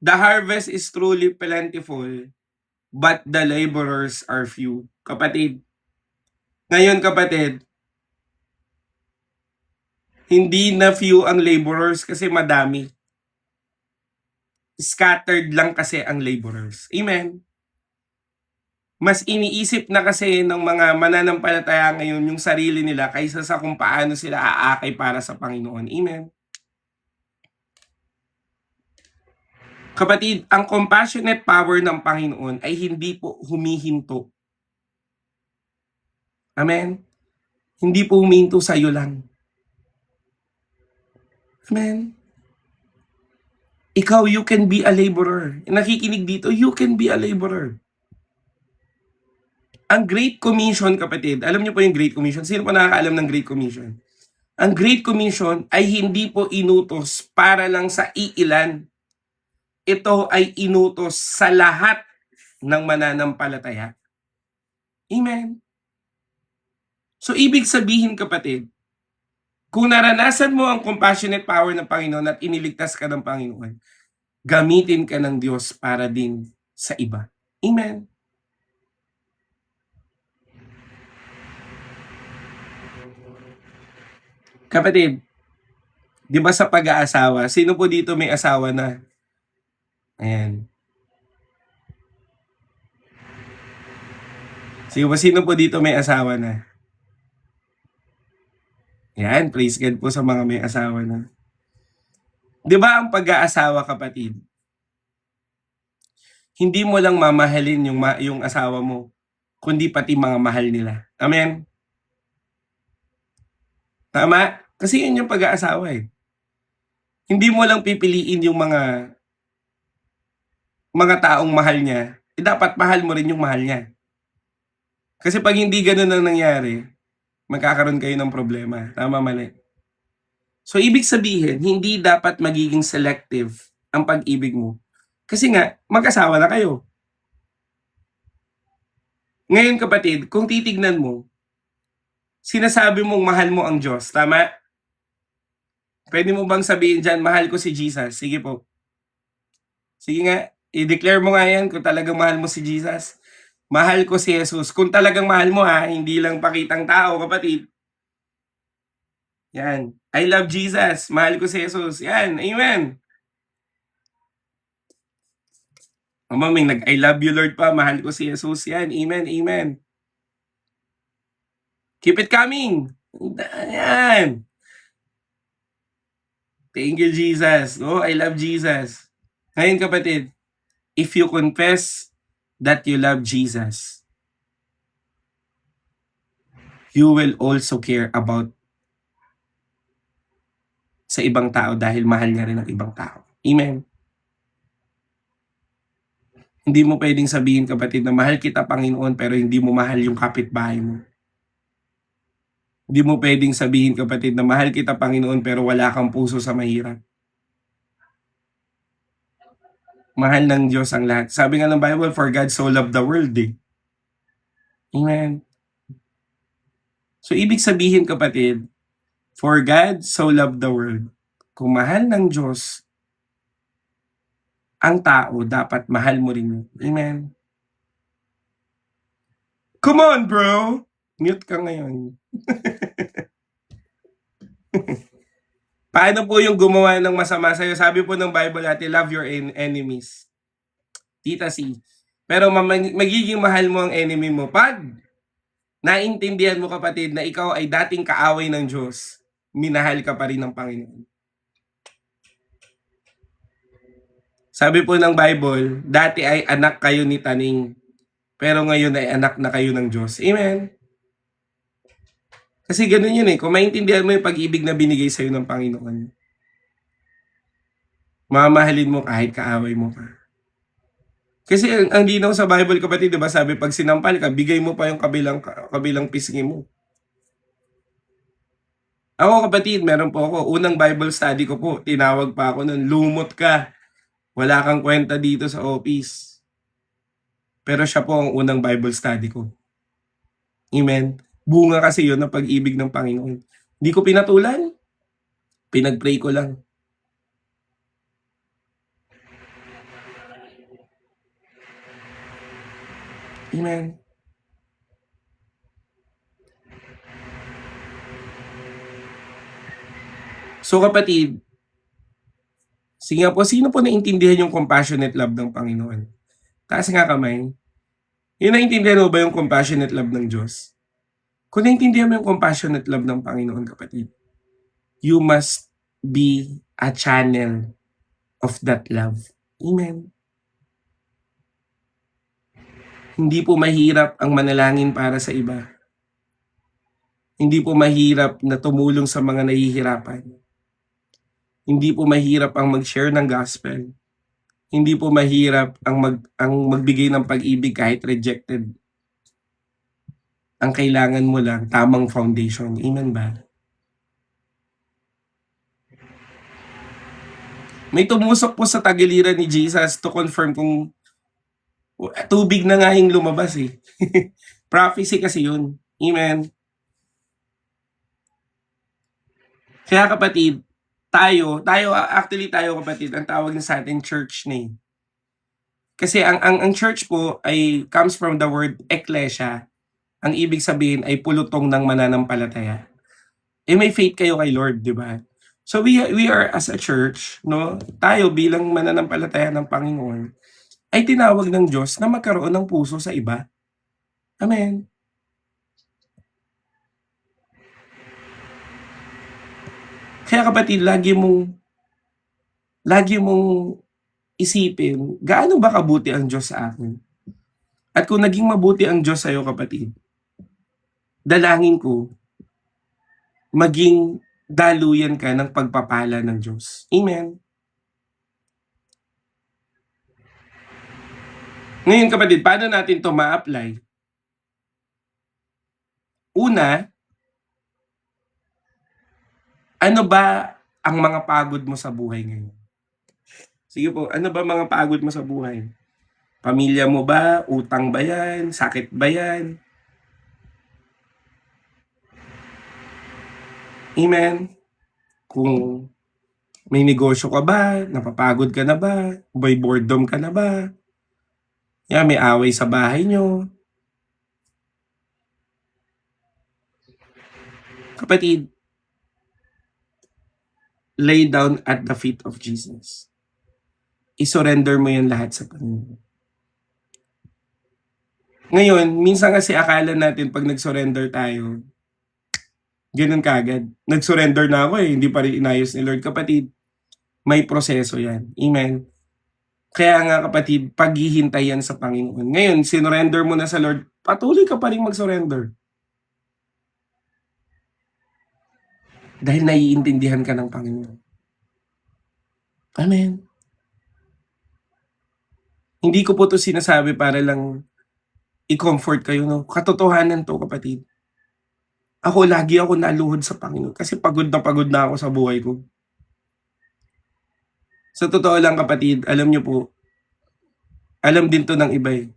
the harvest is truly plentiful, but the laborers are few. Kapatid, ngayon kapatid, hindi na few ang laborers kasi madami. Scattered lang kasi ang laborers. Amen. Mas iniisip na kasi ng mga mananampalataya ngayon yung sarili nila kaysa sa kung paano sila aakay para sa Panginoon. Amen. Kapatid, ang compassionate power ng Panginoon ay hindi po humihinto. Amen? Hindi po humihinto sa iyo lang. Amen? Ikaw, you can be a laborer. Nakikinig dito, you can be a laborer. Ang Great Commission, kapatid, alam niyo po yung Great Commission? Sino pa nakakaalam ng Great Commission? Ang Great Commission ay hindi po inutos para lang sa iilan. Ito ay inutos sa lahat ng mananampalataya. Amen? So, ibig sabihin, kapatid, kung naranasan mo ang compassionate power ng Panginoon at iniligtas ka ng Panginoon, gamitin ka ng Diyos para din sa iba. Amen. Kapatid, di ba sa pag-aasawa, sino po dito may asawa na? Ayan. Sino po dito may asawa na? Yan, praise God po sa mga may asawa na. Di ba ang pag-aasawa, kapatid, hindi mo lang mamahalin yung asawa mo, kundi pati mga mahal nila. Amen? Tama? Kasi yun yung pag-aasawa eh. Hindi mo lang pipiliin yung mga taong mahal niya, dapat mahal mo rin yung mahal niya. Kasi pag hindi ganun ang nangyari, magkakaroon kayo ng problema. Tama, mali? So, ibig sabihin, hindi dapat magiging selective ang pag-ibig mo. Kasi nga, mag-asawa na kayo. Ngayon, kapatid, kung titignan mo, sinasabi mong mahal mo ang Diyos, tama? Pwede mo bang sabihin dyan, mahal ko si Jesus? Sige po. Sige nga, i-declare mo nga yan kung talagang mahal mo si Jesus. Mahal ko si Jesus. Kung talagang mahal mo ha, hindi lang pakitang tao, kapatid. Yan. I love Jesus. Mahal ko si Jesus. Yan. Amen. Mamaming I love you Lord pa. Mahal ko si Jesus. Yan. Amen. Amen. Keep it coming. Yan. Thank you, Jesus. Oh, I love Jesus. Ngayon, kapatid, if you confess that you love Jesus, you will also care about sa ibang tao dahil mahal niya rin ang ibang tao. Amen. Hindi mo pwedeng sabihin, kapatid, na mahal kita, Panginoon, pero hindi mo mahal yung kapitbahay mo. Hindi mo pwedeng sabihin, kapatid, na mahal kita, Panginoon, pero wala kang puso sa mahirap. Mahal ng Diyos ang lahat. Sabi nga ng Bible, for God so loved the world eh. Amen. So, ibig sabihin, kapatid, for God so loved the world. Kung mahal ng Diyos ang tao, dapat mahal mo rin yun. Amen. Come on, bro! Mute ka ngayon. Paano po yung gumawa ng masama sa'yo? Sabi po ng Bible natin, love your enemies. Tita C. Pero magiging mahal mo ang enemy mo pag naintindihan mo, kapatid, na ikaw ay dating kaaway ng Diyos, minahal ka pa rin ng Panginoon. Sabi po ng Bible, dati ay anak kayo ni Taning, pero ngayon ay anak na kayo ng Diyos. Amen? Kasi ganun yun eh. Kung maintindihan mo yung pag-ibig na binigay sa'yo ng Panginoon, mamahalin mo kahit kaaway mo pa. Kasi ang linaw sa Bible, kapatid, diba sabi, pag sinampal ka, bigay mo pa yung kabilang pisngi mo. Ako, kapatid, meron po ako, unang Bible study ko po, tinawag pa ako nun, lumot ka. Wala kang kwenta dito sa office. Pero siya po ang unang Bible study ko. Amen. Bunga kasi yun ng pag-ibig ng Panginoon. Hindi ko pinatulan. Pinag-pray ko lang. Amen. So, kapatid, sige po, sino po naintindihan yung compassionate love ng Panginoon? Taas nga kamay. Yung naintindihan mo ba yung compassionate love ng Diyos? Kung naintindihan mo yung compassionate love ng Panginoon, kapatid, you must be a channel of that love. Amen. Hindi po mahirap ang manalangin para sa iba. Hindi po mahirap na tumulong sa mga nahihirapan. Hindi po mahirap ang mag-share ng gospel. Hindi po mahirap ang magbigay ng pag-ibig kahit rejected. Ang kailangan mo lang, tamang foundation. Amen ba? May tumusok po sa tagiliran ni Jesus to confirm kung tubig na nga yung lumabas eh. Prophecy kasi yun. Amen. Kaya kapatid, tayo kapatid, ang tawag sa atin church name. Kasi ang church po ay comes from the word ekklesia. Ang ibig sabihin ay pulutong ng mananampalataya. May faith kayo kay Lord, di ba? So we are as a church, no? Tayo bilang mananampalataya ng Panginoon ay tinawag ng Diyos na magkaroon ng puso sa iba. Amen. Kaya kapatid, lagi mong isipin, gaano ba kabuti ang Diyos sa akin? At kung naging mabuti ang Diyos sa'yo, kapatid, dalangin ko, maging daluyan ka ng pagpapala ng Diyos. Amen. Ngayon kapatid, paano natin to ma-apply? Una, ano ba ang mga pagod mo sa buhay ngayon? Sige po, ano ba mga pagod mo sa buhay? Pamilya mo ba? Utang ba yan? Sakit ba yan? Amen. Kung may negosyo ka ba? Napapagod ka na ba? May boredom ka na ba? May away sa bahay nyo. Kapatid, lay down at the feet of Jesus. I-surrender mo yan lahat sa Panginoon. Ngayon, minsan kasi akala natin pag nag-surrender tayo, ganun kagad. Nag-surrender na ako hindi pa rin inayos ni Lord. Kapatid, may proseso yan. Amen. Kaya nga kapatid, paghihintay yan sa Panginoon. Ngayon, sinurrender mo na sa Lord, patuloy ka pa rin mag-surrender. Dahil naiintindihan ka ng Panginoon. Amen. Hindi ko po to sinasabi para lang i-comfort kayo. No? Katotohanan to, kapatid. Lagi ako naluhod sa Panginoon kasi pagod na ako sa buhay ko. Sa totoo lang kapatid, alam nyo po, alam din to ng iba eh.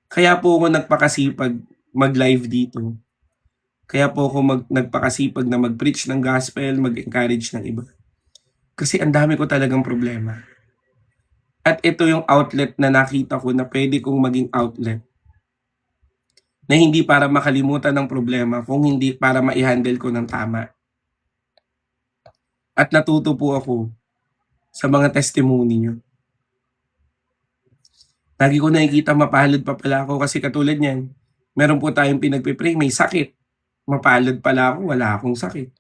Kaya po ako nagpakasipag mag-live dito. Kaya po ako nagpakasipag na mag-preach ng gospel, mag-encourage ng iba. Kasi ang dami ko talagang problema. At ito yung outlet na nakita ko na pwede kong maging outlet. Na hindi para makalimutan ng problema, kung hindi para ma-handle ko ng tama. At natuto po ako sa mga testimony nyo. Lagi ko nakikita mapalad pa pala ako kasi katulad niyan, meron po tayong pinagpipray, may sakit. Mapalad pala ako, wala akong sakit.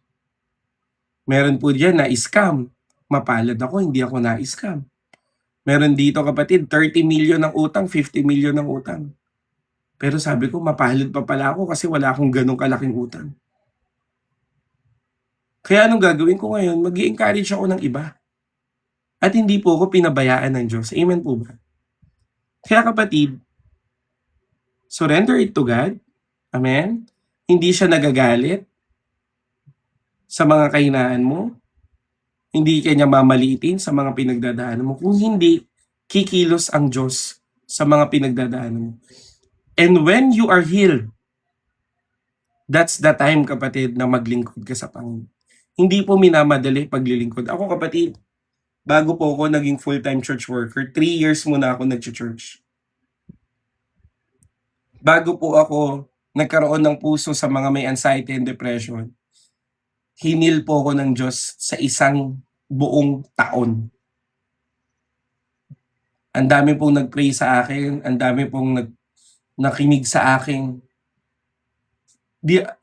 Meron po diyan na scam. Mapalad ako, hindi ako na-scam. Meron dito kapatid, 30 million ng utang, 50 million ng utang. Pero sabi ko, mapalad pa pala ako kasi wala akong ganong kalaking utang. Kaya anong gagawin ko ngayon? Mag-i-encourage ako ng iba. At hindi po ako pinabayaan ng Diyos. Amen po ba? Kaya kapatid, surrender it to God. Amen? Hindi siya nagagalit sa mga kahinaan mo. Hindi kanya mamaliitin sa mga pinagdadaanan mo. Kung hindi, kikilos ang Diyos sa mga pinagdadaanan mo. And when you are healed, that's the time, kapatid, na maglingkod ka sa Panginoon. Hindi po minamadali paglilingkod. Ako, kapatid, bago po ako naging full-time church worker, 3 years muna ako nag-church. Bago po ako nagkaroon ng puso sa mga may anxiety and depression, hinil po ako ng Diyos sa isang buong taon. Ang dami pong nag-pray sa akin, ang dami pong nakinig sa akin.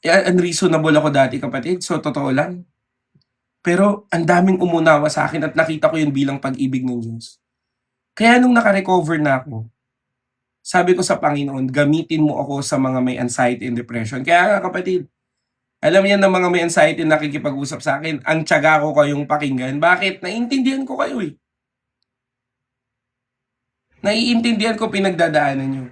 Unreasonable ako dati, kapatid, so totoo lang. Pero ang daming umunawa sa akin at nakita ko yun bilang pag-ibig ng Diyos. Kaya nung naka-recover na ako, sabi ko sa Panginoon, gamitin mo ako sa mga may anxiety and depression. Kaya nga kapatid, alam niya ng mga may anxiety na nakikipag-usap sa akin, ang tiyaga ko kayong pakinggan. Bakit? Naiintindihan ko kayo eh. Naiintindihan ko pinagdadaanan nyo.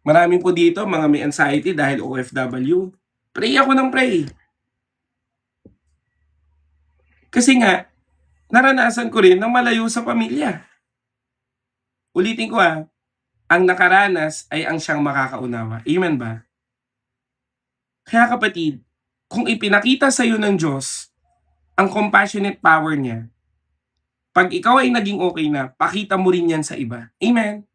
Marami po dito, mga may anxiety dahil OFW. Pray ako ng pray. Kasi nga, naranasan ko rin na malayo sa pamilya. Ulitin ko ang nakaranas ay ang siyang makakaunawa. Amen ba? Kaya kapatid, kung ipinakita sa iyo ng Diyos ang compassionate power niya, Pag ikaw ay naging okay na, pakita mo rin yan sa iba. Amen?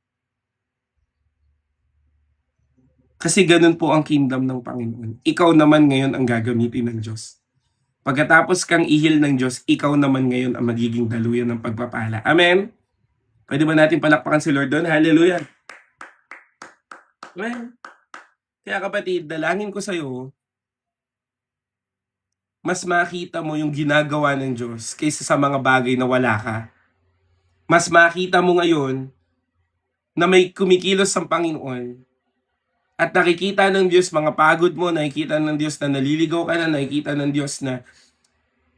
Kasi ganun po ang kingdom ng Panginoon. Ikaw naman ngayon ang gagamitin ng Diyos. Pagkatapos kang ihil ng Diyos, ikaw naman ngayon ang magiging daluyan ng pagpapala. Amen? Pwede ba natin palakpakan si Lord doon? Hallelujah! Amen? Kaya kapatid, dalangin ko sa'yo, mas makita mo yung ginagawa ng Diyos kaysa sa mga bagay na wala ka. Mas makita mo ngayon na may kumikilos ang Panginoon at nakikita ng Diyos mga pagod mo, nakikita ng Diyos na naliligaw ka na, nakikita ng Diyos na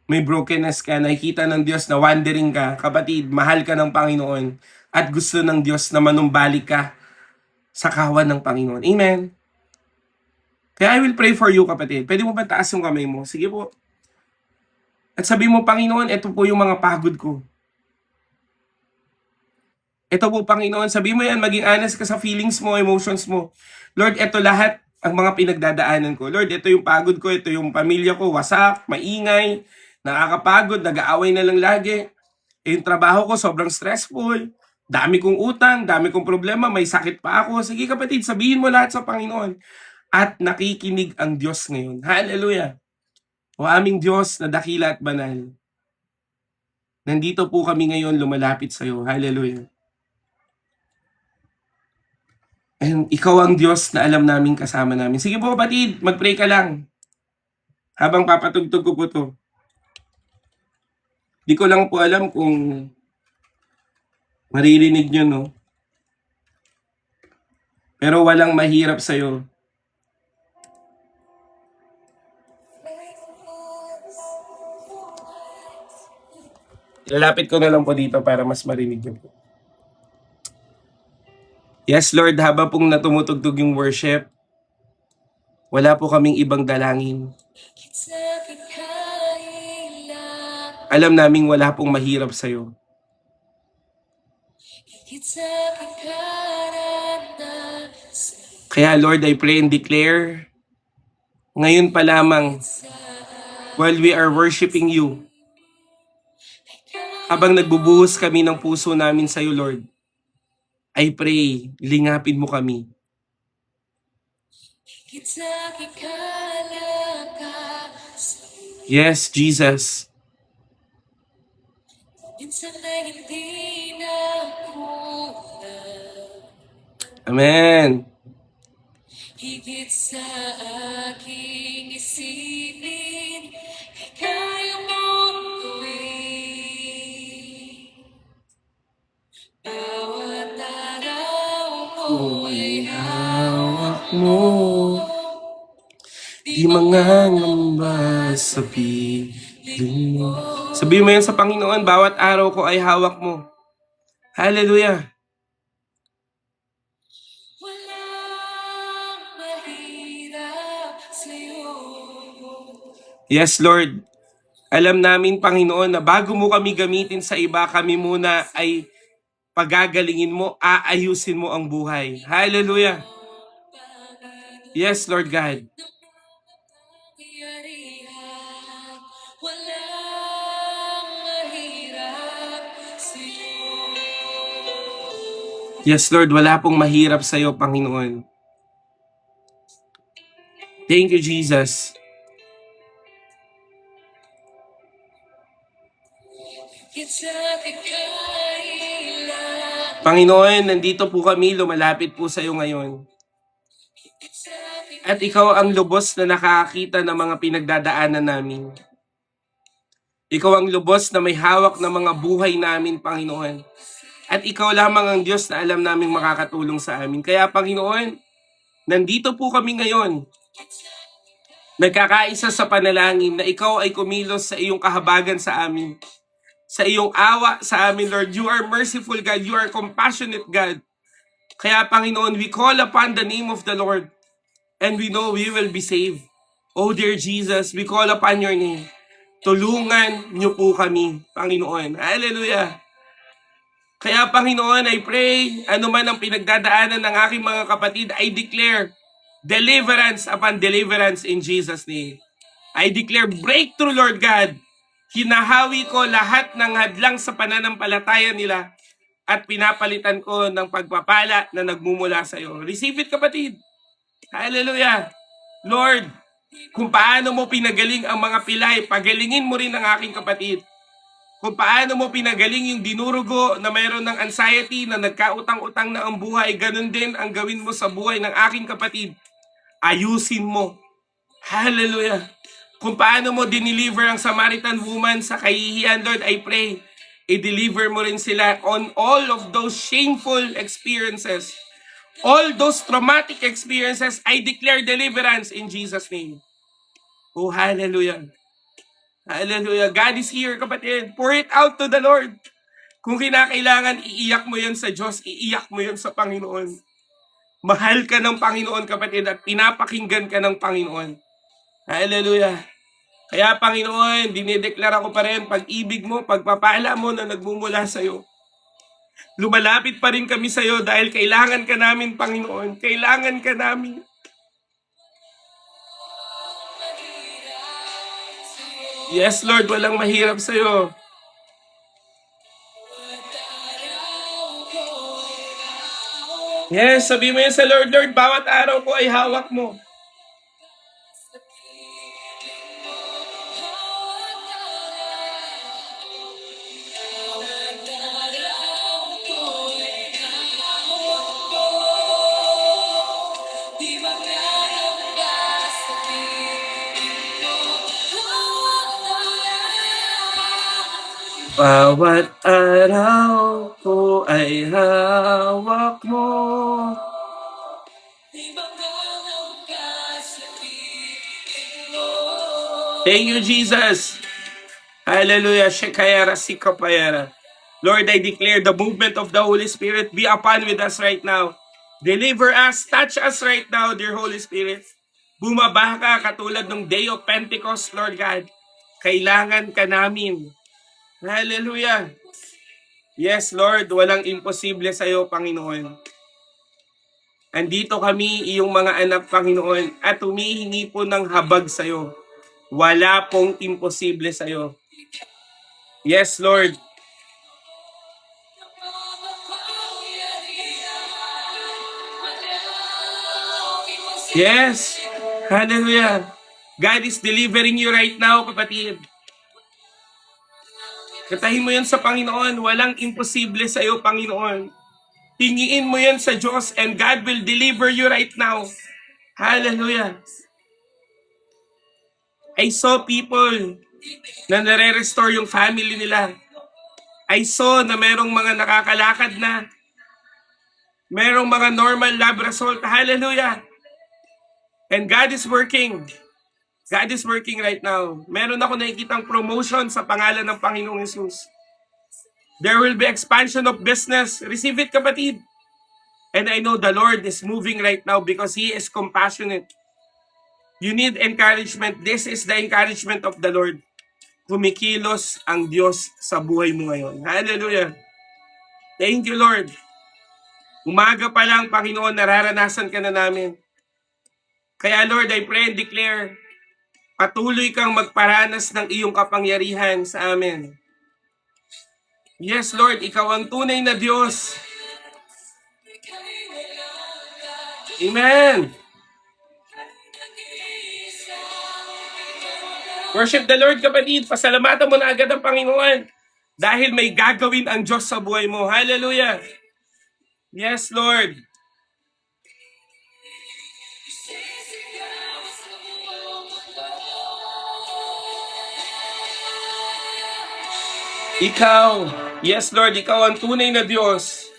may brokenness ka, nakikita ng Diyos na wandering ka. Kapatid, mahal ka ng Panginoon at gusto ng Diyos na manumbalik ka sa kawan ng Panginoon. Amen? Kaya I will pray for you, kapatid. Pwede mo ba taas yung kamay mo? Sige po. At sabi mo, Panginoon, ito po yung mga pagod ko. Ito po, Panginoon, sabi mo yan, maging honest ka sa feelings mo, emotions mo. Lord, ito lahat ang mga pinagdadaanan ko. Lord, ito yung pagod ko, ito yung pamilya ko, wasak, maingay, nakakapagod, nag-aaway na lang lagi. Yung trabaho ko, sobrang stressful. Dami kong utang, dami kong problema, may sakit pa ako. Sige kapatid, sabihin mo lahat sa Panginoon. At nakikinig ang Diyos ngayon. Hallelujah! O aming Diyos na dakila at banal. Nandito po kami ngayon lumalapit sa iyo. Hallelujah! And ikaw ang Diyos na alam namin kasama namin. Sige po kapatid, mag-pray ka lang. Habang papatugtog ko po to. Di ko lang po alam kung maririnig nyo, no? Pero walang mahirap sa'yo. Ilalapit ko na lang po dito para mas marinig nyo po. Yes, Lord, habang pong natumutugtog yung worship, wala po kaming ibang dalangin. Alam naming wala pong mahirap sa'yo. Kaya Lord, I pray and declare, ngayon pa lamang, while we are worshiping you, habang nagbubuhos kami ng puso namin sa iyo, Lord, I pray, lingapin mo kami. Yes, Jesus. Amen. Higit sa aking isipin, kaya mong gawin. Bawat araw ko ay hawak mo, di mangangamba sa piling mo. Sabihin mo yan sa Panginoon, bawat araw ko ay hawak mo. Hallelujah. Yes, Lord. Alam namin, Panginoon, na bago mo kami gamitin sa iba, kami muna ay pagagalingin mo, aayusin mo ang buhay. Hallelujah. Yes, Lord God. Yes, Lord, wala pong mahirap sa iyo, Panginoon. Thank you, Jesus. Panginoon, nandito po kami, lumalapit po sa iyo ngayon. At ikaw ang lubos na nakakita ng mga pinagdadaanan namin. Ikaw ang lubos na may hawak ng mga buhay namin, Panginoon. At ikaw lamang ang Diyos na alam naming makakatulong sa amin. Kaya, Panginoon, nandito po kami ngayon. Nagkakaisa sa panalangin na ikaw ay kumilos sa iyong kahabagan sa amin. Sa iyong awa sa amin, Lord. You are merciful, God. You are compassionate, God. Kaya, Panginoon, we call upon the name of the Lord. And we know we will be saved. Oh, dear Jesus, we call upon your name. Tulungan niyo po kami, Panginoon. Hallelujah. Kaya, Panginoon, I pray, ano man ang pinagdadaanan ng aking mga kapatid, I declare deliverance upon deliverance in Jesus' name. I declare breakthrough, Lord God. Hinahawi ko lahat ng hadlang sa pananampalataya nila at pinapalitan ko ng pagpapala na nagmumula sa iyo. Receive it, kapatid. Hallelujah. Lord, kung paano mo pinagaling ang mga pilay, pagalingin mo rin ang aking kapatid. Kung paano mo pinagaling yung dinurugo na mayroon ng anxiety, na nagkautang-utang na ang buhay, ganun din ang gawin mo sa buhay ng aking kapatid. Ayusin mo. Hallelujah. Kung paano mo dineliver ang Samaritan woman sa kahihiyan, Lord, I pray, i-deliver mo rin sila on all of those shameful experiences. All those traumatic experiences, I declare deliverance in Jesus' name. Oh, hallelujah. Hallelujah. God is here, kapatid. Pour it out to the Lord. Kung kinakailangan, iiyak mo yan sa Diyos, iiyak mo yan sa Panginoon. Mahal ka ng Panginoon, kapatid, at pinapakinggan ka ng Panginoon. Hallelujah. Kaya, Panginoon, dinideklara ko pa rin pag-ibig mo, pagpapala mo na nagmumula sa iyo. Lumalapit pa rin kami sa iyo dahil kailangan ka namin, Panginoon. Kailangan ka namin. Yes, Lord, walang mahirap sa iyo. Yes, sabi mo yan sa Lord, Lord, bawat araw ko ay hawak mo. Bawat araw ko ay hawak mo. Thank you, Jesus. Hallelujah. Shekayara sikapayara. Lord, I declare the movement of the Holy Spirit be upon with us right now. Deliver us, touch us right now, dear Holy Spirit. Bumaba ka katulad ng Day of Pentecost, Lord God. Kailangan ka namin. Hallelujah. Yes, Lord, walang imposible sa iyo, Panginoon. Andito kami, iyong mga anak, Panginoon, at humihingi po ng habag sa iyo. Wala pong imposible sa iyo. Yes, Lord. Yes. Hallelujah. God is delivering you right now, kapatid. Katahin mo yan sa Panginoon. Walang imposible sa iyo, Panginoon. Hingiin mo yan sa Diyos and God will deliver you right now. Hallelujah. I saw people na nare-restore yung family nila. I saw na merong mga nakakalakad na. Merong mga normal lab result. Hallelujah. And God is working. God is working right now. Meron ako nakikitang promotion sa pangalan ng Panginoong Jesus. There will be expansion of business. Receive it, kapatid. And I know the Lord is moving right now because He is compassionate. You need encouragement. This is the encouragement of the Lord. Kumikilos ang Diyos sa buhay mo ngayon. Hallelujah. Thank you, Lord. Umaga pa lang, Panginoon, nararanasan ka na namin. Kaya, Lord, I pray and declare, patuloy kang magparanas ng iyong kapangyarihan sa amin. Yes, Lord, ikaw ang tunay na Diyos. Amen. Worship the Lord, kapatid. Pasalamatan mo na agad ang Panginoon dahil may gagawin ang Diyos sa buhay mo. Hallelujah. Yes, Lord. Ikaw, yes Lord, ikaw ang tunay na Diyos.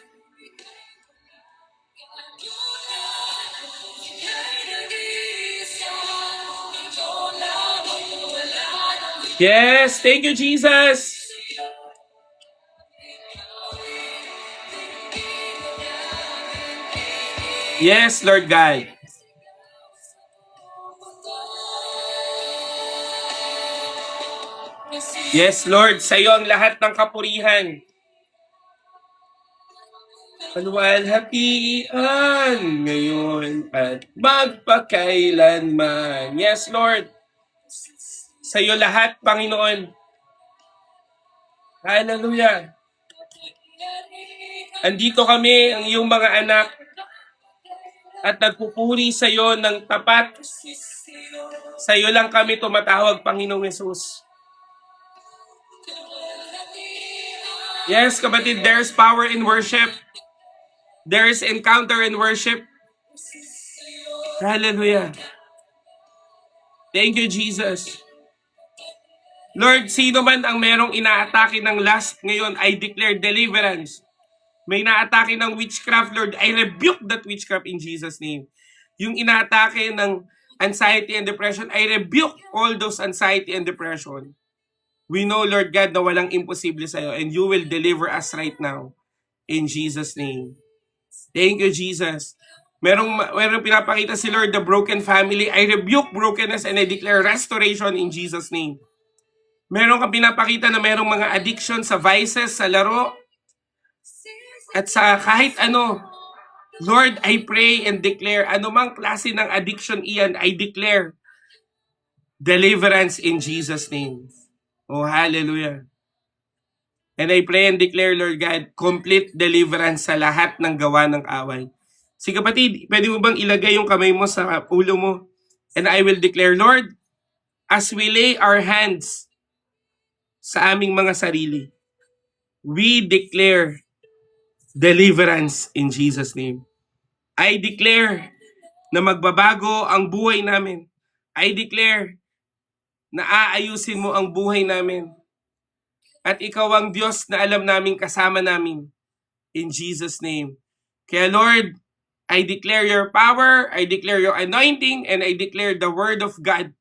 Yes, thank you, Jesus. Yes, Lord God. Yes, Lord, sa iyo ang lahat ng kapurihan. Kalwalhatian ngayon at magpakailanman. Yes, Lord. Sa iyo lahat, Panginoon. Hallelujah. Andito kami, ang iyong mga anak, at nagpupuri sa iyo ng tapat. Sa iyo lang kami tumatawag, Panginoong Yesus. Yes, kapatid, there's power in worship. There's encounter in worship. Hallelujah. Thank you, Jesus. Lord, sino man ang merong inaatake ng lust ngayon, I declare deliverance. May inaatake ng witchcraft, Lord, I rebuke that witchcraft in Jesus' name. Yung inaatake ng anxiety and depression, I rebuke all those anxiety and depression. We know, Lord God, na walang imposible sa'yo, and you will deliver us right now. In Jesus' name. Thank you, Jesus. Merong pinapakita si Lord, the broken family. I rebuke brokenness and I declare restoration in Jesus' name. Meron kang pinapakita na merong mga addiction sa vices, sa laro, at sa kahit ano. Lord, I pray and declare, anumang klase ng addiction iyan, I declare deliverance in Jesus' name. Oh, hallelujah. And I pray and declare, Lord God, complete deliverance sa lahat ng gawa ng away. Si kapatid, pwede mo bang ilagay yung kamay mo sa ulo mo? And I will declare, Lord, as we lay our hands sa aming mga sarili, we declare deliverance in Jesus' name. I declare na magbabago ang buhay namin. I declare na aayusin mo ang buhay namin. At ikaw ang Diyos na alam namin kasama namin. In Jesus' name. Kaya Lord, I declare your power, I declare your anointing, and I declare the word of God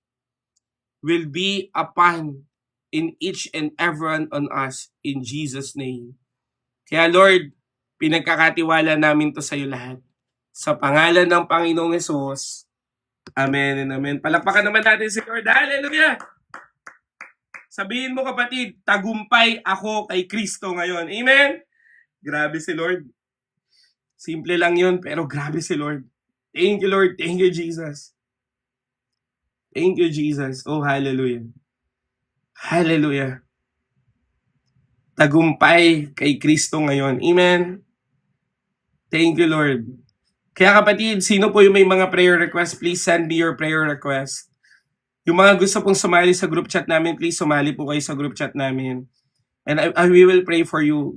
will be upon in each and everyone on us in Jesus' name. Kaya Lord, pinagkakatiwala namin to sa iyo lahat. Sa pangalan ng Panginoong Hesus, amen and amen. Palakpakan naman natin si Lord. Hallelujah! Sabihin mo kapatid, tagumpay ako kay Kristo ngayon. Amen? Grabe si Lord. Simple lang yun, pero grabe si Lord. Thank you, Lord. Thank you, Jesus. Thank you, Jesus. Oh, hallelujah. Hallelujah. Tagumpay kay Kristo ngayon. Amen? Thank you, Lord. Kaya kapatid, sino po yung may mga prayer request, please send me your prayer request. Yung mga gusto pong sumali sa group chat namin, please sumali po kayo sa group chat namin. And we will pray for you.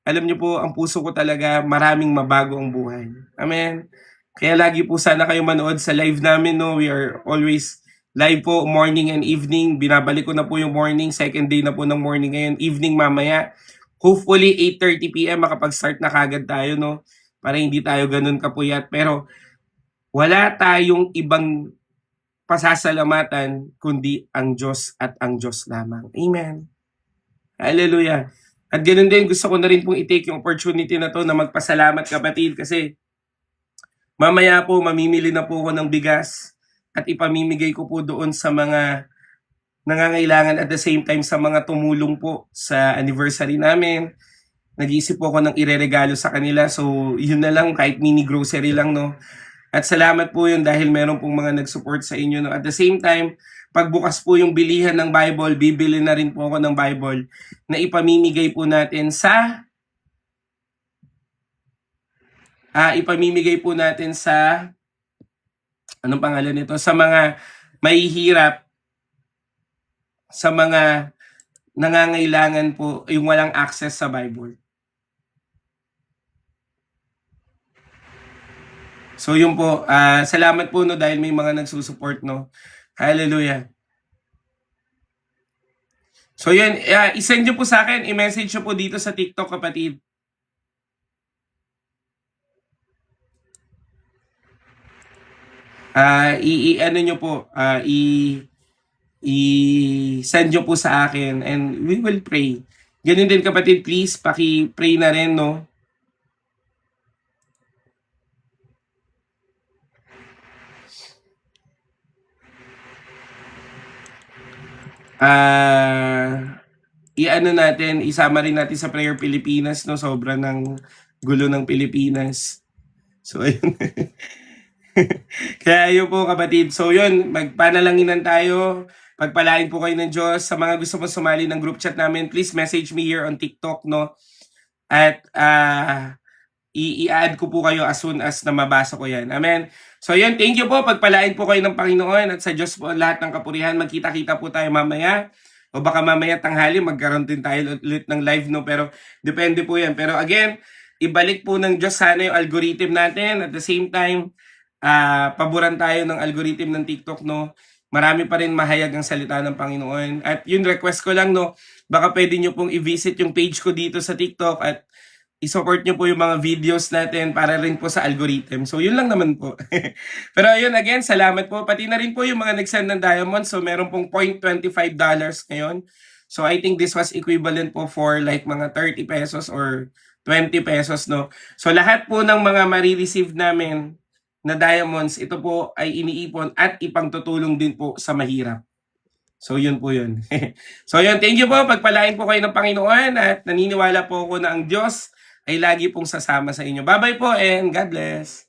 Alam niyo po, ang puso ko talaga, maraming mabago ang buhay. Amen. Kaya lagi po sana kayo manood sa live namin, no? We are always live po, morning and evening. Binabalik ko na po yung morning, second day na po ng morning ngayon, evening mamaya. Hopefully, 8:30 p.m. makapag-start na kagad tayo, no? Para hindi tayo ganun kapuyat. Pero wala tayong ibang pasasalamatan kundi ang Diyos at ang Diyos lamang. Amen. Hallelujah. At ganoon din, gusto ko na rin pong i-take yung opportunity na to na magpasalamat kapatid kasi mamaya po mamimili na po ako ng bigas at ipamimigay ko po doon sa mga nangangailangan at the same time sa mga tumulong po sa anniversary namin. Nag-iisip po ako ng ireregalo sa kanila, so yun na lang, kahit mini grocery lang, no. At salamat po yun dahil meron pong mga nag-support sa inyo, no. At the same time, pagbukas po yung bilihan ng Bible, bibili na rin po ako ng Bible na ipamimigay po natin sa anong pangalan nito? Sa mga mahihirap, sa mga nangangailangan po, yung walang access sa Bible. So yun po, salamat po no dahil may mga nagsusupport, no. Hallelujah. So yun, isend nyo po sa akin, i-message nyo po dito sa TikTok kapatid. Ano nyo po, i-send nyo po sa akin and we will pray. Ganun din kapatid, please, paki-pray na rin, no. I-ano natin, isama rin natin sa Prayer Pilipinas, no? Sobra ng gulo ng Pilipinas. So, ayun. Kaya yun po kapatid. So, yun, magpanalanginan tayo. Pagpalain po kayo ng Diyos. Sa mga gusto mo sumali ng group chat namin, please message me here on TikTok, no? At i-add ko po kayo as soon as na mabasa ko yan. Amen. So yun, thank you po. Pagpalain po kayo ng Panginoon at sa Diyos po lahat ng kapurihan. Magkita-kita po tayo mamaya. O baka mamaya tanghali, magkaroon din tayo ulit ng live, no? Pero depende po yan. Pero again, ibalik po ng Diyos sana yung algorithm natin. At the same time, paboran tayo ng algorithm ng TikTok, no? Marami pa rin mahayag ang salita ng Panginoon. At yun, request ko lang, no? Baka pwede nyo pong i-visit yung page ko dito sa TikTok at i-support nyo po yung mga videos natin para rin po sa algorithm. So, yun lang naman po. Pero yun, again, salamat po. Pati na rin po yung mga nag-send ng diamond. So, meron pong $0.25 ngayon. So, I think this was equivalent po for like mga 30 pesos or 20 pesos, no? So, lahat po ng mga marireceive namin na diamonds, ito po ay iniipon at ipangtutulong din po sa mahirap. So, yun po yun. So, yun. Thank you po. Pagpalain po kayo ng Panginoon at naniniwala po ako na ang Diyos ay lagi pong sasama sa inyo. Bye-bye po and God bless.